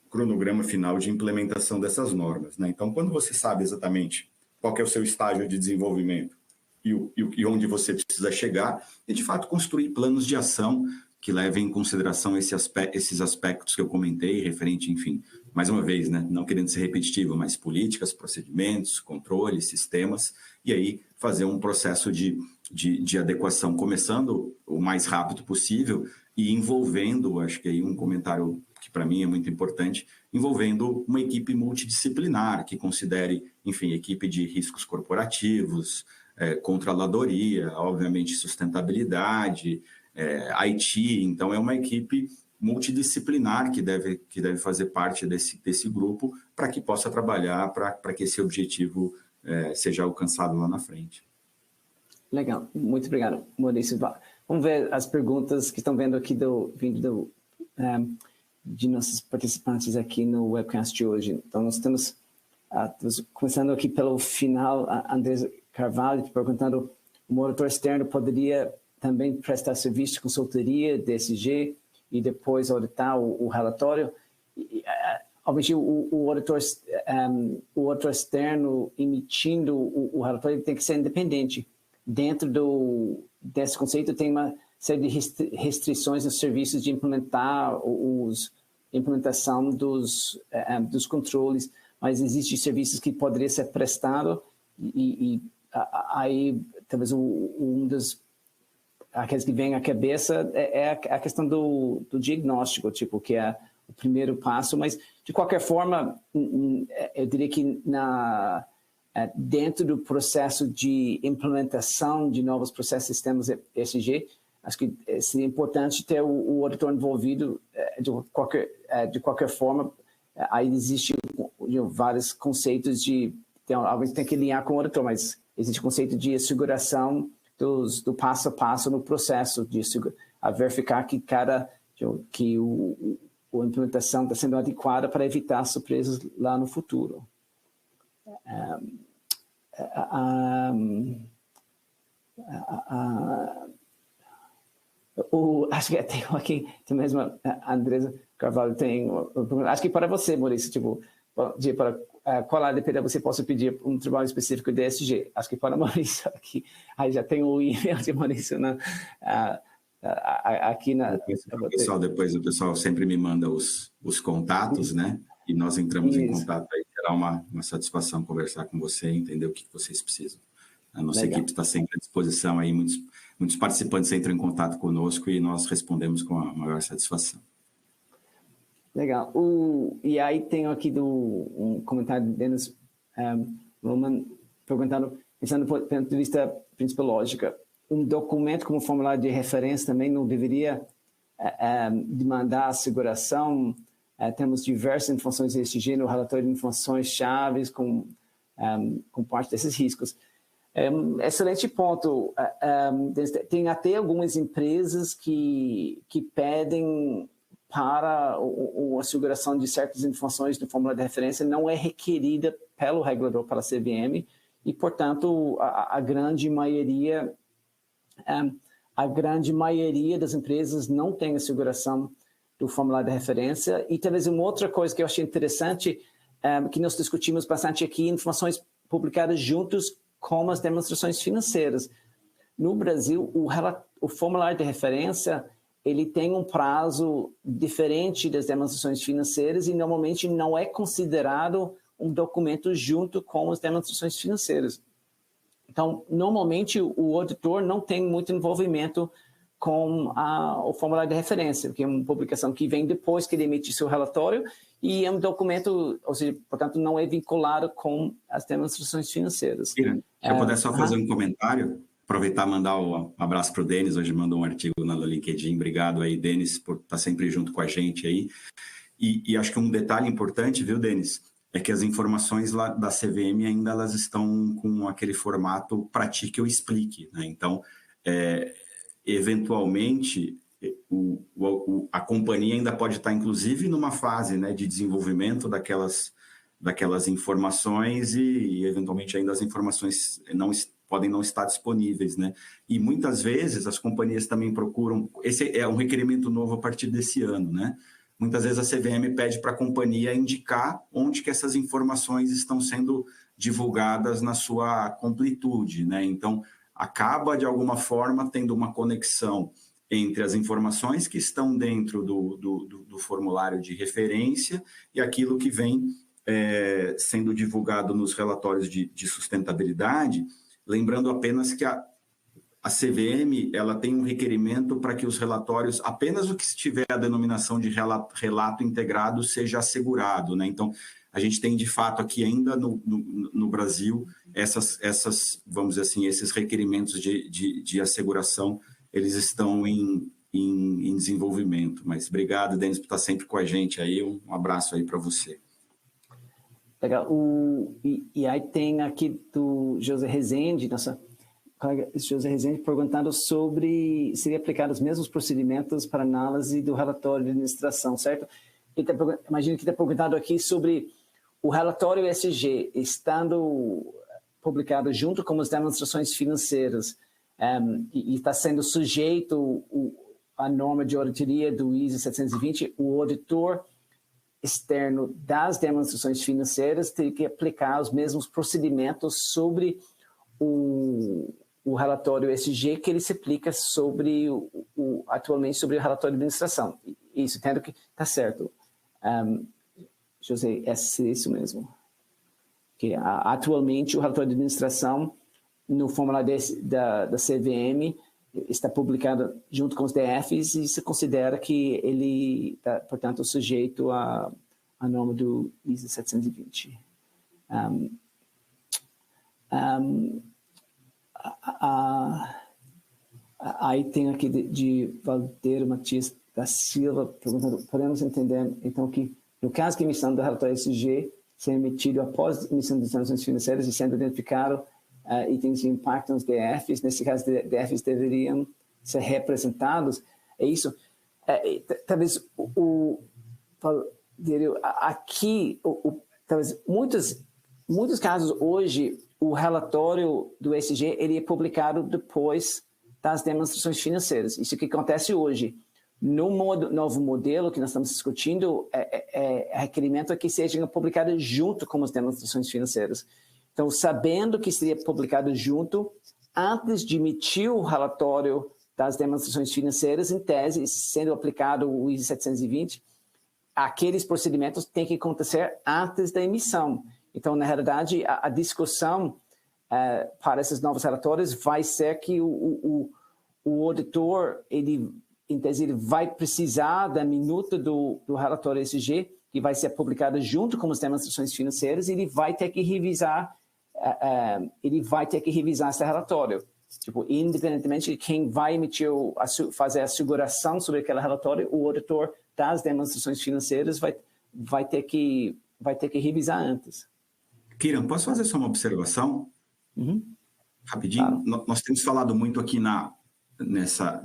o cronograma final de implementação dessas normas, né? Então, quando você sabe exatamente qual que é o seu estágio de desenvolvimento e onde você precisa chegar, e, de fato, construir planos de ação que levem em consideração esses aspectos que eu comentei, referente, enfim, mais uma vez, né, não querendo ser repetitivo, mas políticas, procedimentos, controles, sistemas, e aí fazer um processo de adequação, começando o mais rápido possível e envolvendo, acho que aí um comentário que para mim é muito importante, envolvendo uma equipe multidisciplinar, que considere, enfim, equipe de riscos corporativos, controladoria, obviamente sustentabilidade, IT, então é uma equipe multidisciplinar que deve fazer parte desse grupo para que possa trabalhar para que esse objetivo seja alcançado lá na frente.
Legal, muito obrigado, Maurício. Vamos ver as perguntas que estão vindo aqui de nossos participantes aqui no webcast de hoje. Então, nós estamos começando aqui pelo final, a Andresa Carvalho perguntando: o monitor externo poderia também prestar serviço de consultoria, DSG, e depois auditar o relatório? Obviamente, o auditor externo emitindo o relatório tem que ser independente. Dentro desse conceito, tem uma série de restrições nos serviços de implementação dos controles, mas existem serviços que poderiam ser prestados e aí talvez aqueles que vêm à cabeça é a questão do diagnóstico, tipo, que é o primeiro passo, mas de qualquer forma, eu diria que dentro do processo de implementação de novos processos e sistemas ESG, acho que seria importante ter o auditor envolvido de qualquer forma. Aí existem vários conceitos alguém tem que alinhar com o auditor, mas existe o conceito de asseguração do passo a passo no processo, a verificar que a implementação está sendo adequada para evitar surpresas lá no futuro. Acho que tem aqui, tem mesmo a Andresa Carvalho, acho que para você, Maurício, para qual ADP você possa pedir um trabalho específico de ESG. Acho que para Maurício aqui, aí já tem o e-mail de Maurício aqui na...
Depois o pessoal sempre me manda os contatos, né? E nós entramos em contato, aí será uma satisfação conversar com você e entender o que vocês precisam. A nossa equipe está sempre à disposição, aí muitos participantes entram em contato conosco e nós respondemos com a maior satisfação.
Legal. E aí tenho aqui um comentário de Dennis Roman perguntando, pensando do ponto de vista principológico, um documento como formulário de referência também não deveria demandar asseguração? Temos diversas informações ESG no relatório de informações chaves com parte desses riscos. Excelente ponto. Tem até algumas empresas que pedem para a asseguração de certas informações no formulário de referência não é requerida pelo regulador para a CVM e, portanto, a grande maioria das empresas não tem asseguração do formulário de referência. E talvez uma outra coisa que eu achei interessante, que nós discutimos bastante aqui, informações publicadas juntos com as demonstrações financeiras. No Brasil, o formulário de referência ele tem um prazo diferente das demonstrações financeiras e normalmente não é considerado um documento junto com as demonstrações financeiras. Então, normalmente, o auditor não tem muito envolvimento com o formulário de referência, que é uma publicação que vem depois que ele emite seu relatório e é um documento, ou seja, portanto, não é vinculado com as demonstrações financeiras.
Se eu puder só fazer um comentário, aproveitar e mandar um abraço para o Denis, hoje mandou um artigo no LinkedIn, obrigado aí, Denis, por estar sempre junto com a gente aí. E acho que um detalhe importante, viu, Denis, é que as informações lá da CVM ainda elas estão com aquele formato pratique ou explique, né? Então, eventualmente, a companhia ainda pode estar, inclusive, numa fase, né, de desenvolvimento daquelas informações e, eventualmente, ainda as informações podem não estar disponíveis, né? E, muitas vezes, as companhias também procuram... Esse é um requerimento novo a partir desse ano, né? Muitas vezes a CVM pede para a companhia indicar onde que essas informações estão sendo divulgadas na sua completude, né? Então, acaba, de alguma forma, tendo uma conexão entre as informações que estão dentro do formulário de referência e aquilo que vem sendo divulgado nos relatórios de sustentabilidade, lembrando apenas que a CVM ela tem um requerimento para que os relatórios, apenas o que tiver a denominação de relato integrado, seja assegurado, né? Então, a gente tem, de fato, aqui ainda no Brasil, essas, vamos dizer assim, esses requerimentos de asseguração, eles estão em desenvolvimento. Mas obrigado, Denis, por estar sempre com a gente aí. Um abraço aí para você.
Legal. E aí tem aqui do José Rezende, nossa colega José Rezende, perguntando sobre se aplicar os mesmos procedimentos para análise do relatório de administração, certo? Imagino que está perguntando aqui sobre o relatório ESG estando publicado junto com as demonstrações financeiras e está sendo sujeito à norma de auditoria do ISO 720, o auditor externo das demonstrações financeiras tem que aplicar os mesmos procedimentos sobre o relatório ESG que ele se aplica atualmente sobre o relatório de administração. Isso, entendo que está certo. José, é isso mesmo. Que, atualmente, o relatório de administração no formulário da CVM está publicado junto com os DFs e se considera que ele está, portanto, sujeito à norma do ISO 720. Aí tem aqui de Valdeiro Matias da Silva perguntando, podemos entender, então, que no caso que a emissão do relatório ESG ser emitido após a emissão das transações financeiras e sendo identificado itens de impacto nos DFs, nesse caso, DFs deveriam ser representados. É isso. Talvez aqui, talvez muitos casos hoje, o relatório do ESG ele é publicado depois das demonstrações financeiras. Isso que acontece hoje. No novo modelo que nós estamos discutindo, requerimento é que sejam publicados junto com as demonstrações financeiras. Então, sabendo que seria publicado junto, antes de emitir o relatório das demonstrações financeiras, em tese, sendo aplicado o ISO 720, aqueles procedimentos têm que acontecer antes da emissão. Então, na realidade, a discussão para esses novos relatórios vai ser que o auditor, em tese, ele vai precisar da minuta do relatório ESG, que vai ser publicado junto com as demonstrações financeiras, e ele vai ter que revisar esse relatório. Tipo, independentemente de quem vai emitir fazer a asseguração sobre aquele relatório, o auditor das demonstrações financeiras vai ter que revisar antes.
Kiran, posso fazer só uma observação?
Uhum.
Rapidinho. Claro. Nós temos falado muito aqui na nossa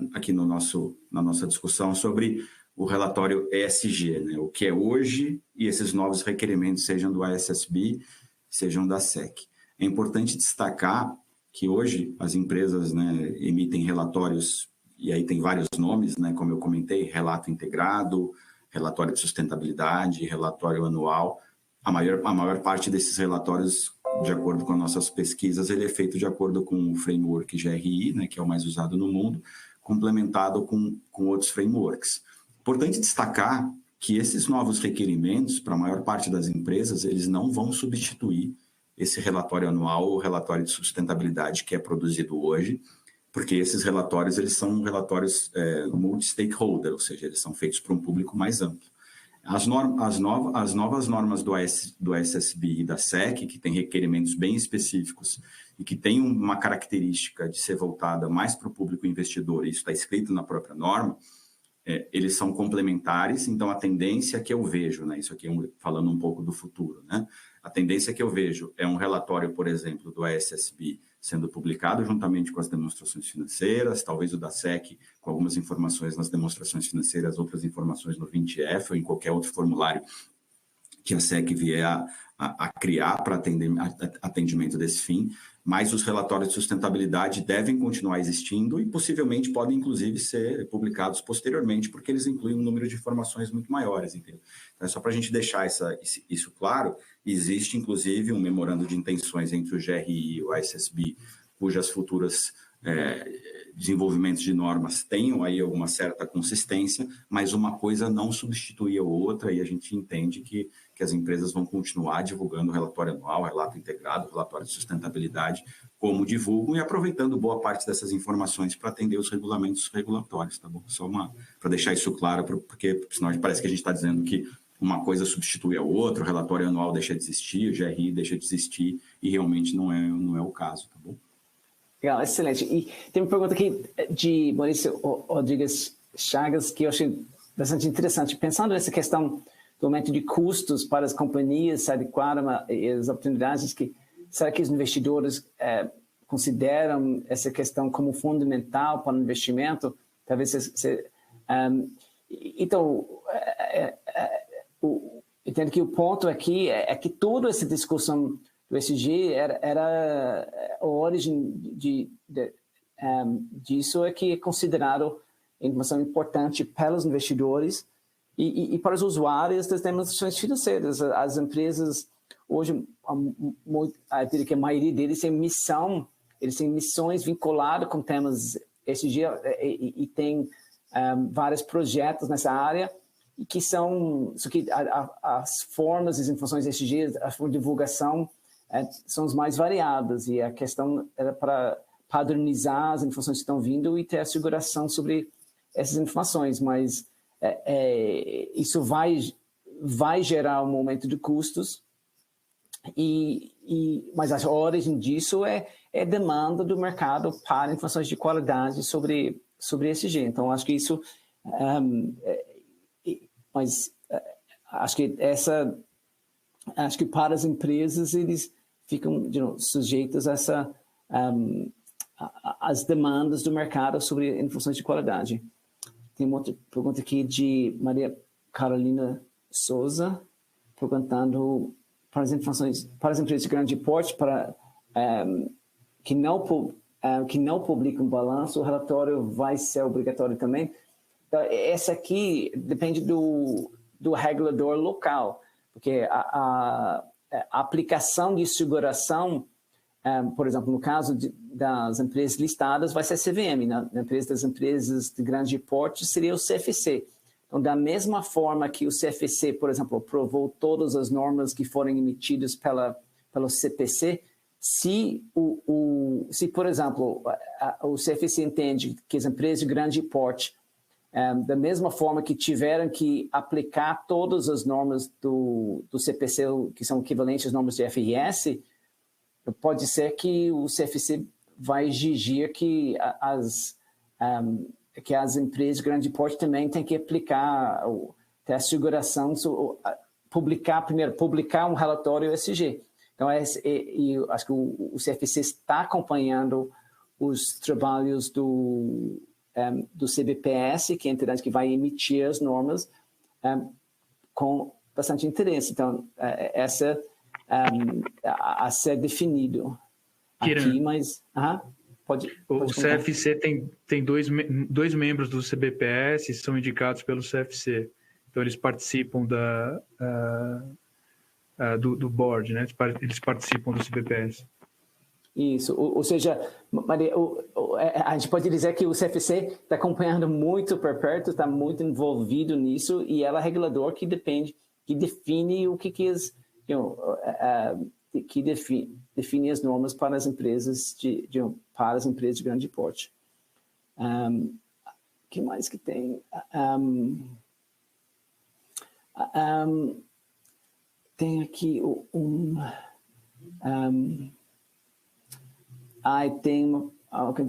discussão sobre o relatório ESG, né? O que é hoje e esses novos requerimentos, sejam do ISSB, sejam da SEC. É importante destacar que hoje as empresas, né, emitem relatórios, e aí tem vários nomes, né, como eu comentei, relato integrado, relatório de sustentabilidade, relatório anual. A maior parte desses relatórios de acordo com as nossas pesquisas, ele é feito de acordo com o framework GRI, né, que é o mais usado no mundo, complementado com outros frameworks. Importante destacar que esses novos requerimentos, para a maior parte das empresas, eles não vão substituir esse relatório anual ou relatório de sustentabilidade que é produzido hoje, porque esses relatórios eles são relatórios multi-stakeholder, ou seja, eles são feitos para um público mais amplo. As novas normas do SSB e da SEC, que têm requerimentos bem específicos e que têm uma característica de ser voltada mais para o público investidor, e isso está escrito na própria norma, eles são complementares, então a tendência que eu vejo, né, isso aqui falando um pouco do futuro, né, a tendência que eu vejo é um relatório, por exemplo, do SSB sendo publicado juntamente com as demonstrações financeiras, talvez o da SEC com algumas informações nas demonstrações financeiras, outras informações no 20F ou em qualquer outro formulário que a SEC vier a criar para atendimento desse fim, mas os relatórios de sustentabilidade devem continuar existindo e possivelmente podem, inclusive, ser publicados posteriormente, porque eles incluem um número de informações muito maiores. Entendeu? Então, só para a gente deixar isso claro, existe, inclusive, um memorando de intenções entre o GRI e o SSB, cujas futuras desenvolvimentos de normas tenham aí alguma certa consistência, mas uma coisa não substitui a outra, e a gente entende que as empresas vão continuar divulgando o relatório anual, relato integrado, relatório de sustentabilidade, como divulgam, e aproveitando boa parte dessas informações para atender os regulamentos regulatórios, tá bom? Só para deixar isso claro, porque senão parece que a gente está dizendo que uma coisa substitui a outra, o relatório anual deixa de existir, o GRI deixa de existir, e realmente não é o caso, tá bom?
Legal, excelente. E tem uma pergunta aqui de Maurício Rodrigues Chagas, que eu achei bastante interessante. Pensando nessa questão do aumento de custos para as companhias, se adequaram as oportunidades, será que os investidores consideram essa questão como fundamental para o investimento? Talvez então, entendo que o ponto aqui é que toda essa discussão do ESG era a origem disso é que é considerado informação importante para os investidores e para os usuários das demonstrações financeiras. As empresas hoje, eu diria que a maioria deles tem missões vinculadas com temas ESG e tem vários projetos nessa área e que são as formas das informações ESG, a forma de divulgação são as mais variadas, e a questão era para padronizar as informações que estão vindo e ter a asseguração sobre essas informações, mas isso vai gerar um aumento de custos, mas a origem disso é demanda do mercado para informações de qualidade sobre ESG. Então, acho que isso... mas acho que para as empresas, eles ficam sujeitos a as demandas do mercado sobre informações de qualidade. Tem uma outra pergunta aqui de Maria Carolina Souza, perguntando para as empresas de grande porte que não publicam balanço, o relatório vai ser obrigatório também. Então, essa aqui depende do regulador local, porque a aplicação de seguração, por exemplo, no caso das empresas listadas, vai ser a CVM, das empresas de grande porte seria o CFC. Então, da mesma forma que o CFC, por exemplo, aprovou todas as normas que foram emitidas pelo CPC, se, por exemplo, o CFC entende que as empresas de grande porte, da mesma forma que tiveram que aplicar todas as normas do CPC, que são equivalentes às normas de FRS, pode ser que o CFC vai exigir que as empresas de grande porte também têm que aplicar, ter a asseguração, publicar um relatório ESG. Então, eu acho que o CFC está acompanhando os trabalhos do CBPS, que é a entidade que vai emitir as normas, com bastante interesse. Então, essa a ser definido aqui, mas... pode
o CFC tem dois membros do CBPS, são indicados pelo CFC. Então, eles participam do board, né? Eles participam do CBPS.
Isso, ou seja, Maria, a gente pode dizer que o CFC está acompanhando muito por perto, está muito envolvido nisso, e ela é regulador que define o que define as normas para as empresas para as empresas de grande porte. Que mais que tem? Tem aqui tem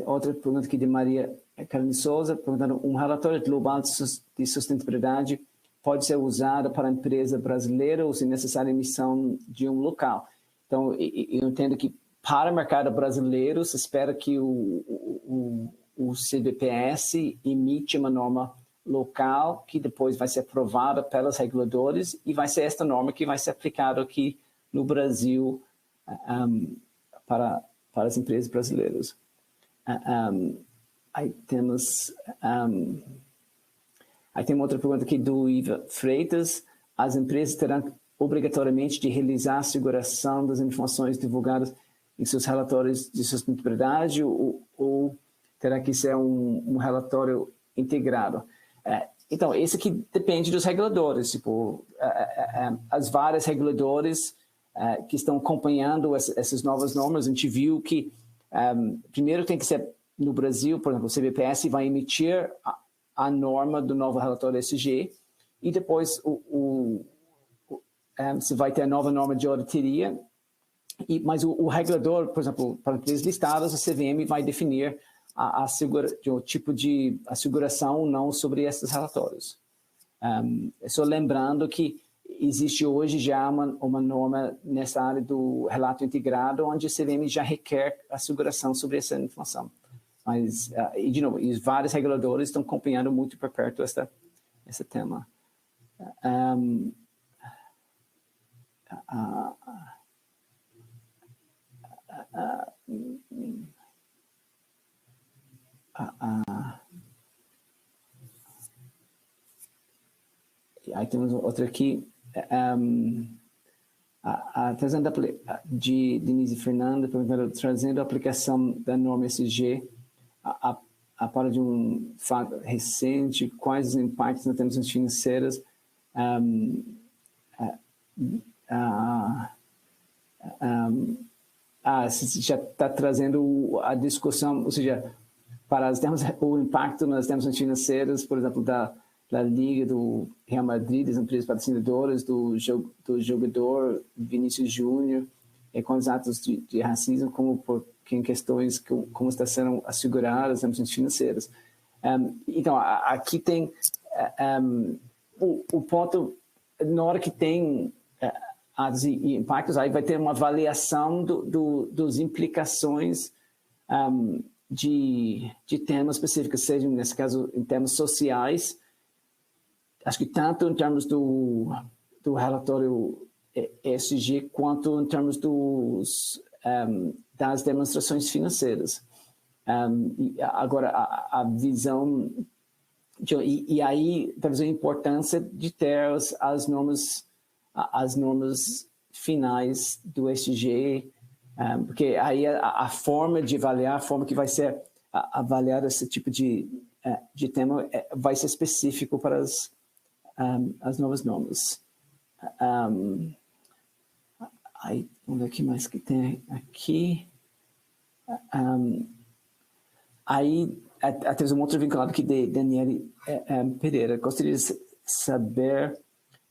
outra pergunta aqui de Maria Carmen Souza, perguntando: um relatório global de sustentabilidade pode ser usado para a empresa brasileira ou, se necessário, emissão de um local? Então, eu entendo que para o mercado brasileiro, se espera que o CBPS emite uma norma local que depois vai ser aprovada pelos reguladores e vai ser esta norma que vai ser aplicada aqui no Brasil para as empresas brasileiras. Aí tem outra pergunta aqui do Iva Freitas: as empresas terão obrigatoriamente de realizar a asseguração das informações divulgadas em seus relatórios de sustentabilidade ou terá que ser um relatório integrado? Então, esse aqui depende dos reguladores. Tipo, as várias reguladores que estão acompanhando essas novas normas, a gente viu que primeiro tem que ser no Brasil, por exemplo, o CBPS vai emitir a norma do novo relatório ESG e depois você vai ter a nova norma de auditoria, mas o regulador, por exemplo, para empresas listadas, o CVM vai definir o tipo de asseguração ou não sobre esses relatórios. Só lembrando que existe hoje já uma norma nessa área do relato integrado, onde o CVM já requer asseguração sobre essa informação. Mas, e de novo, os vários reguladores estão acompanhando muito por perto esse tema. Aí temos outra aqui, de Denise Fernanda, perguntando: trazendo a aplicação da norma ESG a par de um fato recente, quais os impactos nas termos financeiras? Você já está trazendo a discussão, ou seja, para o impacto nas termos financeiras, por exemplo, da Liga do Real Madrid, das empresas patrocinadoras, do jogador Vinícius Júnior, com os atos de racismo, como em questões como está sendo asseguradas as termos financeiras. Então, aqui tem o ponto, na hora que tem atos e impactos, aí vai ter uma avaliação das implicações de temas específicos, seja, nesse caso, em termos sociais. Acho que tanto em termos do relatório ESG, quanto em termos das demonstrações financeiras. Agora, a visão... E aí, talvez a importância de ter as normas finais do ESG, porque aí a forma de avaliar, a forma que vai ser avaliado esse tipo de tema vai ser específico para as novas normas. Aí, vamos ver o que mais que tem aqui. Aí, temos um outro vinculado aqui de Daniele Pereira. Gostaria de saber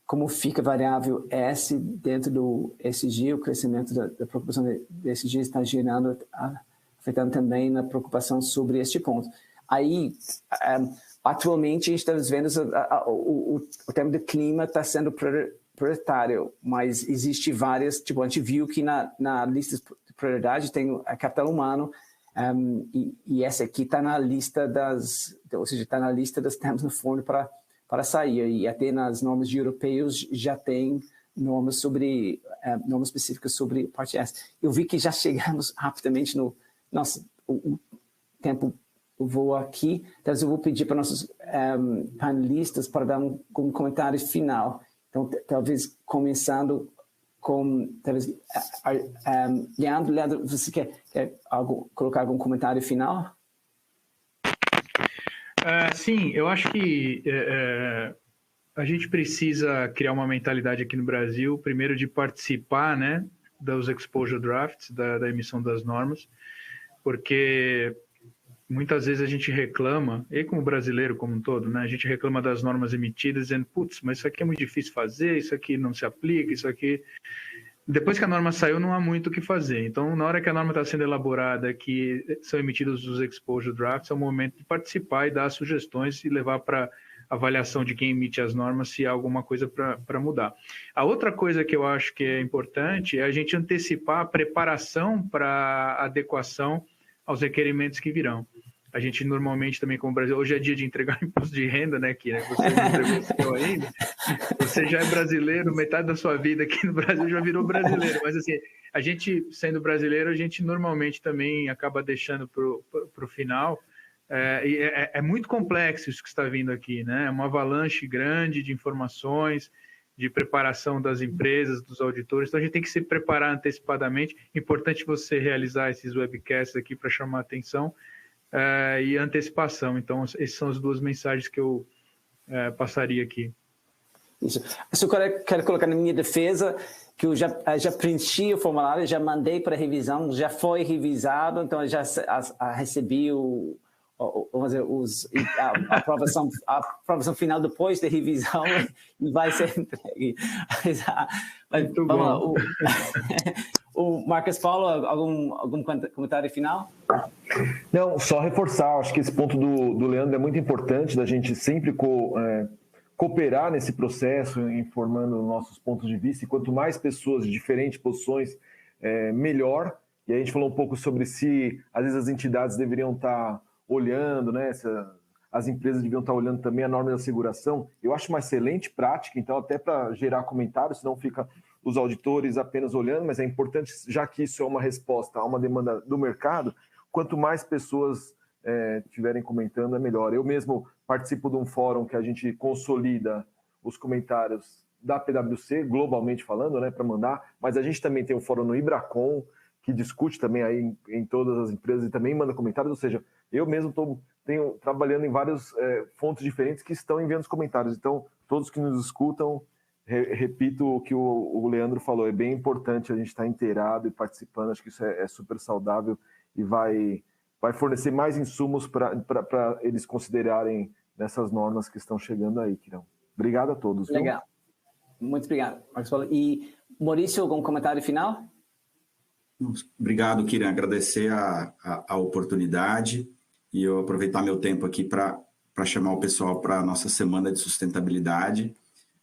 como fica a variável S dentro do ESG, o crescimento da preocupação do ESG está afetando também na preocupação sobre este ponto. Aí, atualmente, a gente está vendo o tema do clima está sendo prioritário, mas existe várias, tipo, a gente viu que na lista de prioridade tem a capital humano, e essa aqui está na lista ou seja, está na lista das temas no forno para sair, e até nas normas europeus já tem normas específicas sobre parte S. Eu vi que já chegamos rapidamente nossa, o tempo voa aqui, então eu vou pedir para nossos panelistas para dar um comentário final. Então, talvez começando talvez, Leandro, você quer colocar algum comentário final?
Sim, eu acho que a gente precisa criar uma mentalidade aqui no Brasil, primeiro de participar, né, dos exposure drafts, da emissão das normas, porque muitas vezes a gente reclama, e como brasileiro como um todo, né, a gente reclama das normas emitidas, dizendo, putz, mas isso aqui é muito difícil fazer, isso aqui não se aplica, isso aqui... Depois que a norma saiu, não há muito o que fazer. Então, na hora que a norma está sendo elaborada, que são emitidos os exposure drafts, é o momento de participar e dar sugestões e levar para avaliação de quem emite as normas se há alguma coisa para mudar. A outra coisa que eu acho que é importante é a gente antecipar a preparação para adequação aos requerimentos que virão. A gente normalmente também, como Brasil, hoje é dia de entregar imposto de renda, né, Kira? Você não entregou o seu ainda. Você já é brasileiro, metade da sua vida aqui no Brasil já virou brasileiro. Mas, assim, a gente, sendo brasileiro, a gente normalmente também acaba deixando para o final. É muito complexo isso que está vindo aqui, né? É uma avalanche grande de informações, de preparação das empresas, dos auditores. Então, a gente tem que se preparar antecipadamente. Importante você realizar esses webcasts aqui para chamar a atenção. E antecipação. Então, essas são as duas mensagens que eu passaria aqui.
Isso. Eu só quero colocar na minha defesa que eu já preenchi o formulário, já mandei para revisão, já foi revisado, então eu já recebi a aprovação final depois da revisão e vai ser entregue.
Muito bom.
O Marcos Paulo, algum comentário final?
Não, só reforçar, acho que esse ponto do Leandro é muito importante, da gente sempre cooperar nesse processo, informando nossos pontos de vista, e quanto mais pessoas de diferentes posições, melhor. E aí a gente falou um pouco sobre se, às vezes, as entidades deveriam estar olhando, né, as empresas deviam estar olhando também a norma de asseguração. Eu acho uma excelente prática, então, até para gerar comentários, senão fica os auditores apenas olhando, mas é importante, já que isso é uma resposta a uma demanda do mercado, quanto mais pessoas estiverem comentando, é melhor. Eu mesmo participo de um fórum que a gente consolida os comentários da PwC, globalmente falando, né, para mandar, mas a gente também tem um fórum no Ibracon, que discute também aí em todas as empresas e também manda comentários, ou seja, eu mesmo tenho trabalhando em várias fontes diferentes que estão enviando os comentários. Então, todos que nos escutam, repito o que o Leandro falou, é bem importante a gente estar inteirado e participando, acho que isso é super saudável e vai fornecer mais insumos para eles considerarem nessas normas que estão chegando aí, Kirão. Obrigado a todos.
Legal. Viu? Muito obrigado, Marcos Paulo. E, Maurício, algum comentário final?
Obrigado, Kiran. Agradecer a oportunidade e eu aproveitar meu tempo aqui para chamar o pessoal para a nossa Semana de Sustentabilidade.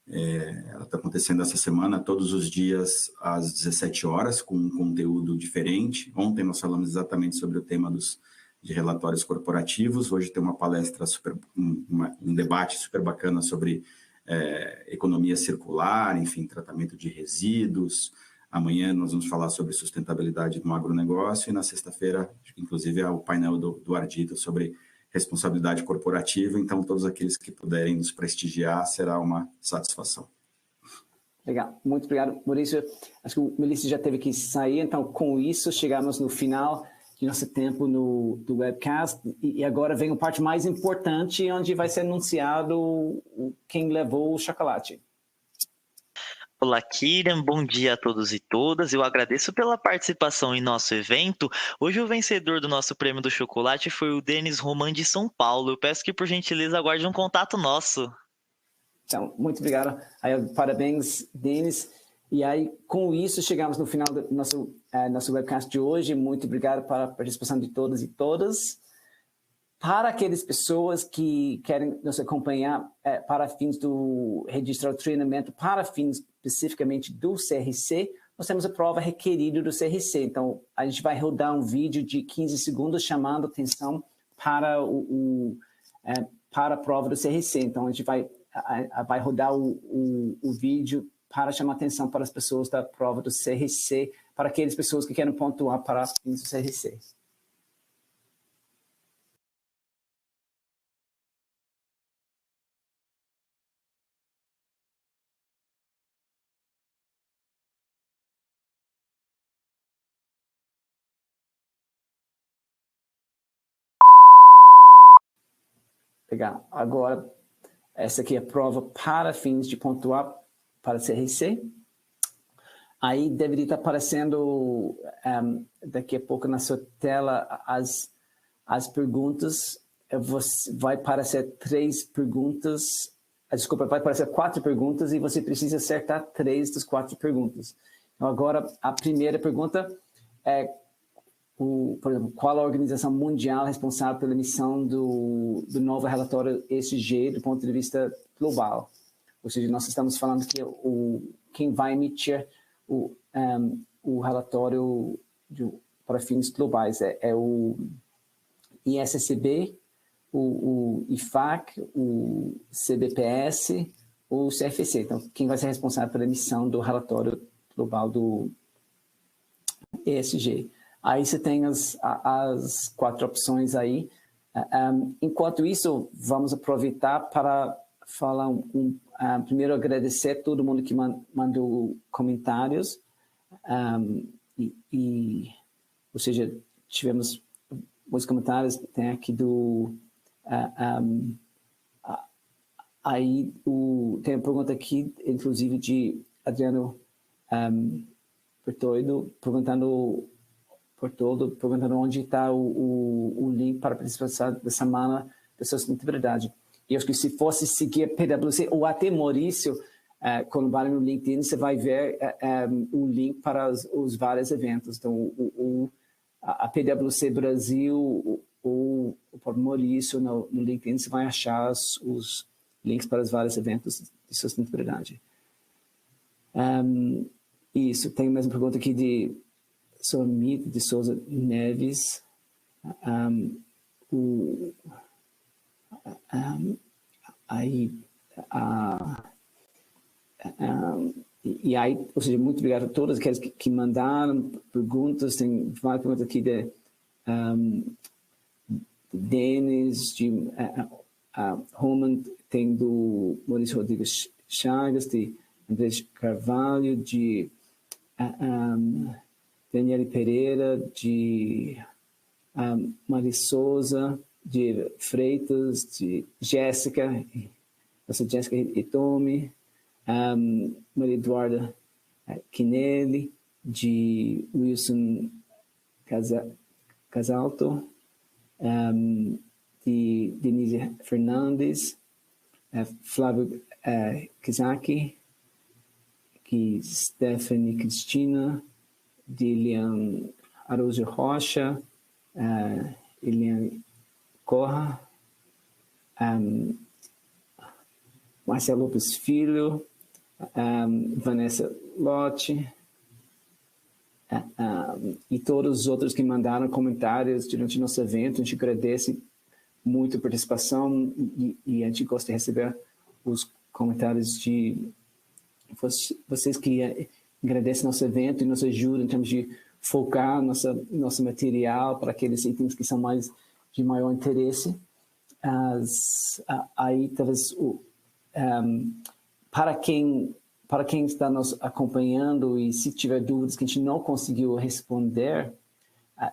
Ela está acontecendo essa semana, todos os dias, às 17 horas, com um conteúdo diferente. Ontem nós falamos exatamente sobre o tema de relatórios corporativos. Hoje tem uma palestra, um debate super bacana sobre economia circular, enfim, tratamento de resíduos. Amanhã nós vamos falar sobre sustentabilidade no agronegócio e na sexta-feira, inclusive, é o painel do Ardito sobre responsabilidade corporativa. Então, todos aqueles que puderem nos prestigiar, será uma satisfação.
Legal, muito obrigado, Maurício. Acho que o Melissa já teve que sair, então com isso chegamos no final de nosso tempo do webcast e agora vem a parte mais importante, onde vai ser anunciado quem levou o chocolate.
Olá, Kiran, bom dia a todos e todas. Eu agradeço pela participação em nosso evento. Hoje o vencedor do nosso prêmio do chocolate foi o Denis Roman de São Paulo. Eu peço que, por gentileza, aguarde um contato nosso.
Então, muito obrigado. Parabéns, Denis. E aí, com isso, chegamos no final do nosso webcast de hoje. Muito obrigado pela participação de todos e todas. Para aquelas pessoas que querem nos acompanhar para fins do registro de treinamento, para fins especificamente do CRC, nós temos a prova requerida do CRC. Então, a gente vai rodar um vídeo de 15 segundos chamando atenção para a prova do CRC. Então, a gente vai rodar o vídeo para chamar atenção para as pessoas da prova do CRC, para aquelas pessoas que querem pontuar para fins do CRC. pegar. Agora, essa aqui é a prova para fins de pontuar para CRC. Aí deveria estar aparecendo daqui a pouco na sua tela as perguntas. Vai aparecer 3 perguntas. Desculpa, vai aparecer 4 perguntas e você precisa acertar 3 das 4 perguntas. Então, agora, a primeira pergunta é, por exemplo, qual a organização mundial responsável pela emissão do novo relatório ESG do ponto de vista global? Ou seja, nós estamos falando que quem vai emitir o relatório para fins globais é o ISSB, o IFAC, o CBPS, o CFC. Então, quem vai ser responsável pela emissão do relatório global do ESG? Aí você tem as 4 opções aí. Enquanto isso, vamos aproveitar para falar primeiro agradecer a todo mundo que mandou comentários. Ou seja, tivemos os comentários, tem aqui aí tem uma pergunta aqui, inclusive de Adriano Bertoldo, perguntando onde está o link para a participação da Semana da Sustentabilidade. E acho que se fosse seguir a PwC, ou até Maurício, quando vai no LinkedIn, você vai ver o link para os vários eventos. Então, a PwC Brasil, ou o próprio Maurício no LinkedIn, você vai achar os links para os vários eventos de sustentabilidade. Isso, tem mais uma pergunta aqui de Somit de Souza Neves. E aí, ou seja, muito obrigado a todos aqueles que mandaram perguntas. Tem várias perguntas aqui de Denis, de Roman, tem do Maurício Rodrigues Chagas, de Andrés Carvalho, de Daniele Pereira, de Mari Souza, de Freitas, de Jéssica, nossa Jéssica Itomi, Maria Eduarda Quinelli, de Wilson Casalto, de Denise Fernandes, Flávio Kizaki, Stephanie Cristina, de Eliane Araújo Rocha, Eliane Corra, Marcelo Lopes Filho, Vanessa Lotti, e todos os outros que mandaram comentários durante o nosso evento. A gente agradece muito a participação e a gente gosta de receber os comentários de vocês que agradecem nosso evento e nos ajudam em termos de focar nosso material para aqueles itens que são de maior interesse. Aí, talvez, para quem está nos acompanhando e se tiver dúvidas que a gente não conseguiu responder,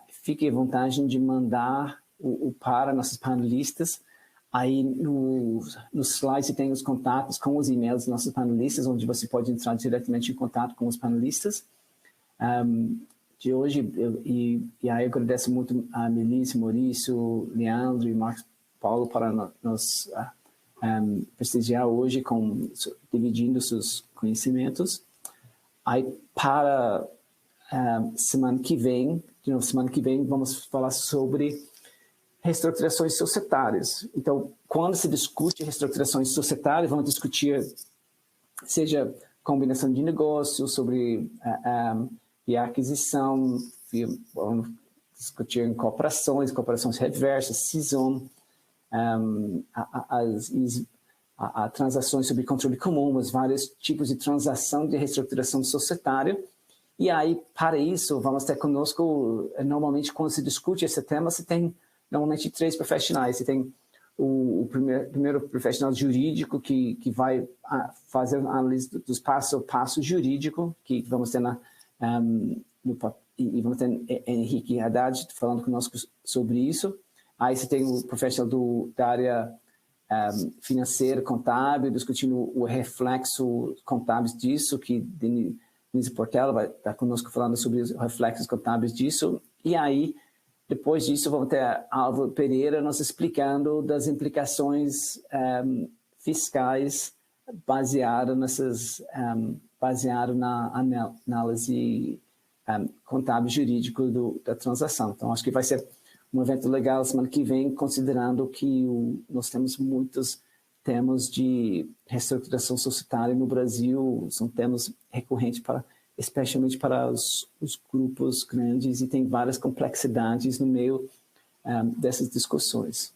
fique à vontade de mandar para nossos panelistas. Aí no slide você tem os contatos com os e-mails dos nossos panelistas, onde você pode entrar diretamente em contato com os panelistas de hoje. E aí eu agradeço muito a Melissa, Maurício, Leandro e Marcos Paulo para nos prestigiar hoje, dividindo seus conhecimentos. Aí para semana que vem vamos falar sobre reestruturações societárias. Então, quando se discute reestruturações societárias, vamos discutir, seja combinação de negócios, sobre aquisição, vamos discutir em cooperações reversas, cisão, as transações sobre controle comum, os vários tipos de transação de reestruturação societária. E aí, para isso, vamos ter conosco, normalmente, quando se discute esse tema, se tem normalmente 3 profissionais. Você tem o primeiro profissional jurídico que vai fazer a análise dos passo a passo jurídico, que vamos ter e vamos ter Henrique Haddad falando conosco sobre isso. Aí você tem o profissional da área financeira, contábil, discutindo o reflexo contábil disso, que Denise Portela vai estar conosco falando sobre os reflexos contábeis disso. E aí, depois disso, vamos ter Álvaro Pereira nos explicando das implicações fiscais baseado na análise contábil jurídico da transação. Então, acho que vai ser um evento legal semana que vem, considerando que nós temos muitos temas de reestruturação societária no Brasil, são temas recorrentes, especialmente para os grupos grandes, e tem várias complexidades no meio dessas discussões.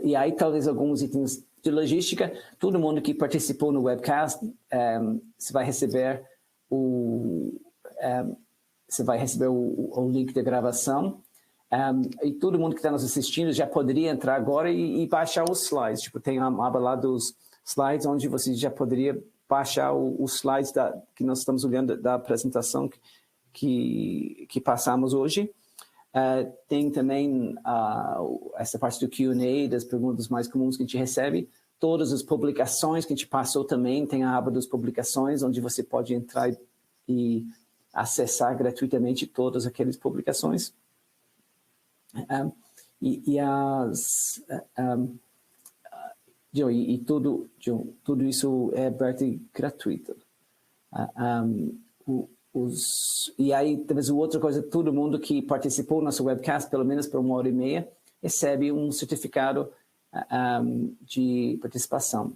E aí talvez alguns itens de logística. Todo mundo que participou no webcast, você vai receber o link da gravação. E todo mundo que está nos assistindo já poderia entrar agora e baixar os slides. Tipo, tem a aba lá dos slides, onde você já poderia baixar os slides que nós estamos olhando da apresentação que passamos hoje. Tem também essa parte do Q&A, das perguntas mais comuns que a gente recebe. Todas as publicações que a gente passou também, tem a aba das publicações, onde você pode entrar e acessar gratuitamente todas aquelas publicações. Tudo isso é aberto e gratuito. E aí, talvez outra coisa, todo mundo que participou do nosso webcast, pelo menos por 1h30, recebe um certificado de participação.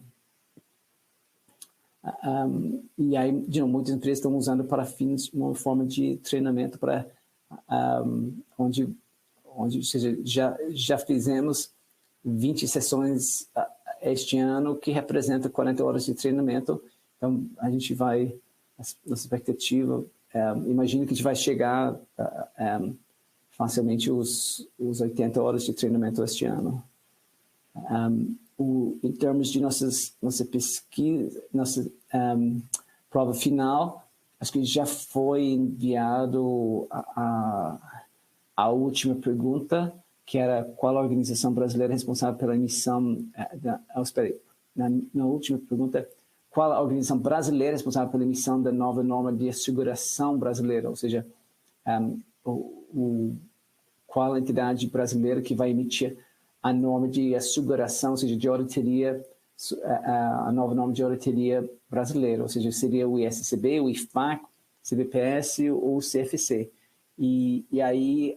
E aí, muitas empresas estão usando para fins, uma forma de treinamento para onde ou seja, já fizemos 20 sessões este ano, que representa 40 horas de treinamento. Então, a gente vai, nossa expectativa, imagino que a gente vai chegar facilmente os 80 horas de treinamento este ano. Em termos de nossa pesquisa, nossa prova final, acho que já foi enviado a última pergunta, que era qual a organização brasileira responsável pela emissão... Na última pergunta, qual a organização brasileira responsável pela emissão da nova norma de asseguração brasileira, ou seja, qual a entidade brasileira que vai emitir a norma de asseguração, ou seja, de auditoria, a nova norma de auditoria brasileira, ou seja, seria o ISCB, o IFAC, CBPS ou o CFC. E aí,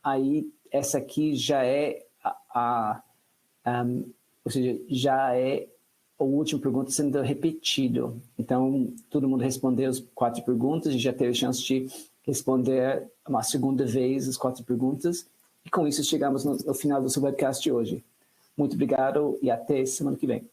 aí essa aqui já é ou seja, já é a última pergunta sendo repetido. Então, todo mundo respondeu as 4 perguntas e já teve a chance de responder uma segunda vez as 4 perguntas. E com isso chegamos no final do seu webcast de hoje. Muito obrigado e até semana que vem.